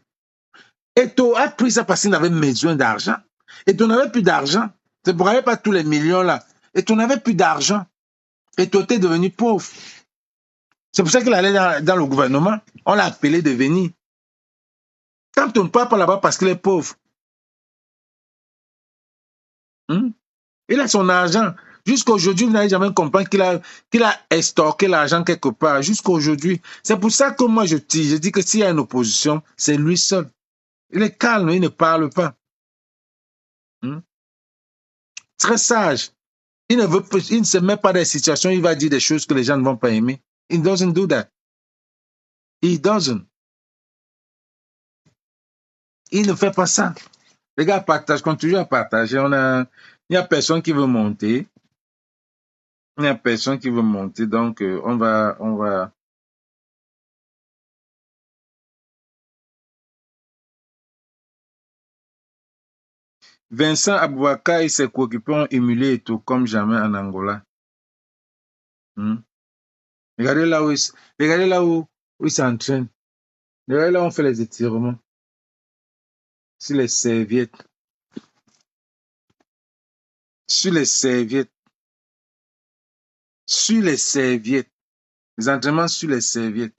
Eto'o a pris ça parce qu'il avait besoin d'argent. Eto'o n'avait plus d'argent. C'est pour aller pas tous les millions là. Eto'o n'avait plus d'argent. Eto'o était devenu pauvre. C'est pour ça qu'il allait dans le gouvernement. On l'a appelé de venir. Quand on ne part pas là-bas parce qu'il est pauvre. Il a son argent. Jusqu'à aujourd'hui, vous n'avez jamais compris qu'il a stocké l'argent quelque part. Jusqu'à aujourd'hui. C'est pour ça que moi je dis que s'il y a une opposition, c'est lui seul. Il est calme, il ne parle pas. Très sage. Il ne se met pas dans des situations où il va dire des choses que les gens ne vont pas aimer. He doesn't do that. He doesn't. Il ne fait pas ça. Les gars partagent, continuent à partager. Il n'y a personne qui veut monter. Il n'y a personne qui veut monter. Donc, on va. Vincent Aboubakar et ses coéquipiers ont émulé Eto'o comme jamais en Angola. Regardez là où ils s'entraînent. Regardez là où on fait les étirements. Sur les serviettes. Sur les serviettes. Sur les serviettes. Les entraînements sur les serviettes.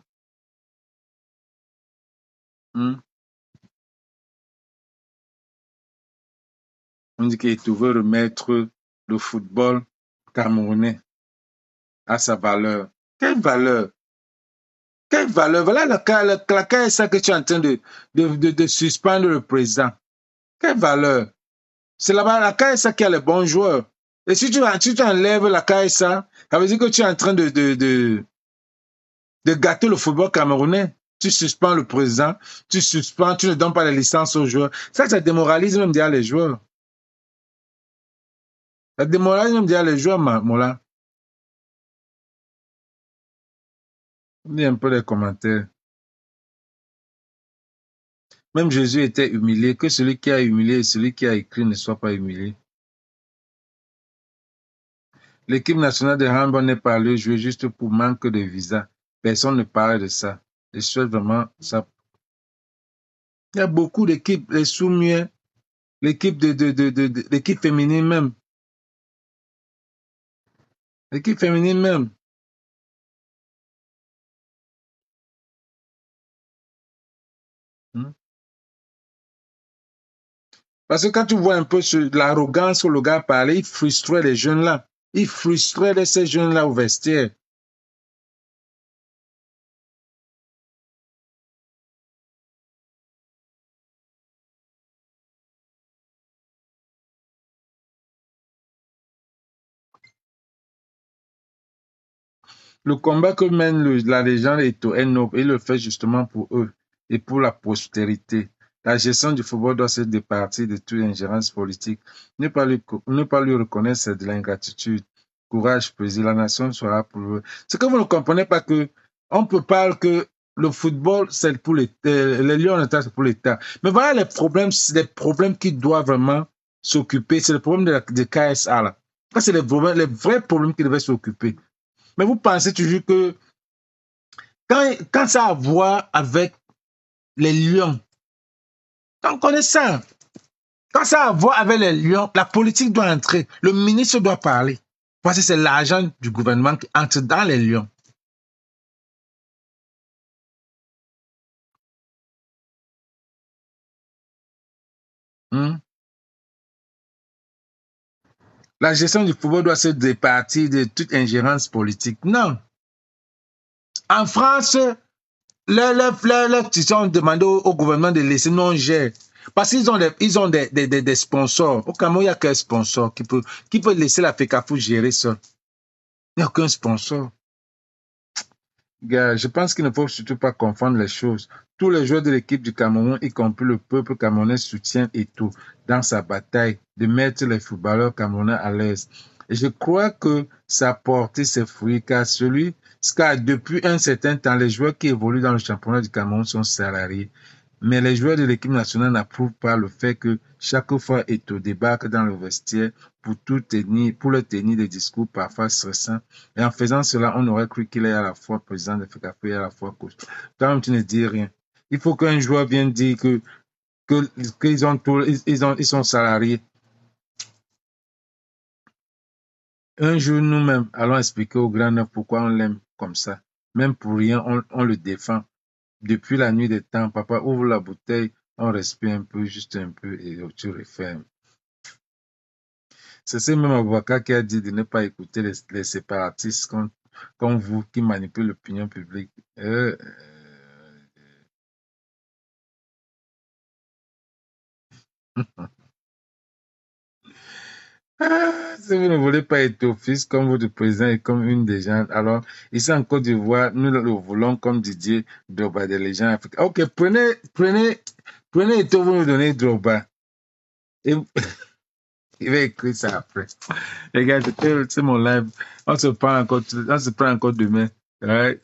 On dit qu'Eto'o veut remettre le football camerounais à sa valeur. Quelle valeur? Quelle valeur? Voilà la KSA que tu es en train de suspendre le président. Quelle valeur? C'est là-bas la KSA qui a les bons joueurs. Et si tu enlèves la KSA, ça veut dire que tu es en train de gâter le football camerounais. Tu suspends le président, tu ne donnes pas les licences aux joueurs. Ça démoralise même déjà les joueurs. Ça démoralise même déjà les joueurs, Mola. Lis un peu les commentaires. Même Jésus était humilié. Que celui qui a humilié et celui qui a écrit ne soit pas humilié. L'équipe nationale de handball n'est pas allée jouer juste pour manque de visa. Personne ne parle de ça. Je souhaite vraiment ça. Il y a beaucoup d'équipes, les Soumiens, l'équipe l'équipe féminine même. L'équipe féminine même. Parce que quand tu vois un peu l'arrogance que le gars parlait, il frustrait les jeunes là. Il frustrait ces jeunes là au vestiaire. Le combat que mène la légende Eto'o est noble. Il le fait justement pour eux et pour la postérité. La gestion du football doit se départir de toute ingérence politique. Ne pas lui reconnaître, c'est de l'ingratitude. Courage, plaisir, la nation sera pour eux. C'est que vous ne comprenez pas que on peut parler que le football, c'est pour les lions en état, c'est pour l'État. Mais voilà les problèmes, c'est des problèmes qui doivent vraiment s'occuper. C'est le problème de KSA là. Ça, c'est les vrais problèmes qui devaient s'occuper. Mais vous pensez toujours que quand ça a à voir avec les lions, on connaît ça. Quand ça a à voir avec les lions, la politique doit entrer. Le ministre doit parler. Parce que c'est l'argent du gouvernement qui entre dans les lions. La gestion du football doit se départir de toute ingérence politique. Non. En France, les petits ont demandé au gouvernement de laisser non-gère. Parce qu'ils ont des sponsors. Au Cameroun, il n'y a qu'un sponsor qui peut laisser la FECAFOOT gérer ça. Il n'y a aucun sponsor. Gars, je pense qu'il ne faut surtout pas confondre les choses. Tous les joueurs de l'équipe du Cameroun, y compris le peuple camerounais, soutiennent Eto'o dans sa bataille de mettre les footballeurs camerounais à l'aise. Et je crois que ça a porté ses fruits, car depuis un certain temps, les joueurs qui évoluent dans le championnat du Cameroun sont salariés. Mais les joueurs de l'équipe nationale n'approuvent pas le fait que chaque fois Eto'o débarque dans le vestiaire pour le tenir des discours parfois stressants. Et en faisant cela, on aurait cru qu'il est à la fois président de FECAFO et à la fois coach. Toi-même, tu ne dis rien. Il faut qu'un joueur vienne dire qu'ils sont salariés. Un jour, nous-mêmes, allons expliquer au grand neuf pourquoi on l'aime comme ça. Même pour rien, on le défend. Depuis la nuit des temps, papa ouvre la bouteille, on respire un peu, juste un peu, et tu refermes. C'est ce même avocat qui a dit de ne pas écouter les séparatistes comme vous qui manipulent l'opinion publique. Si vous ne voulez pas être office comme votre président et comme une des gens, alors ici en Côte d'Ivoire, nous le voulons comme Didier Drogba des légendes africaines. Ok, prenez Eto'o, vous nous donnez Drogba. Et il va écrire ça après. Les gars, c'est mon live. On se prend encore demain. Right?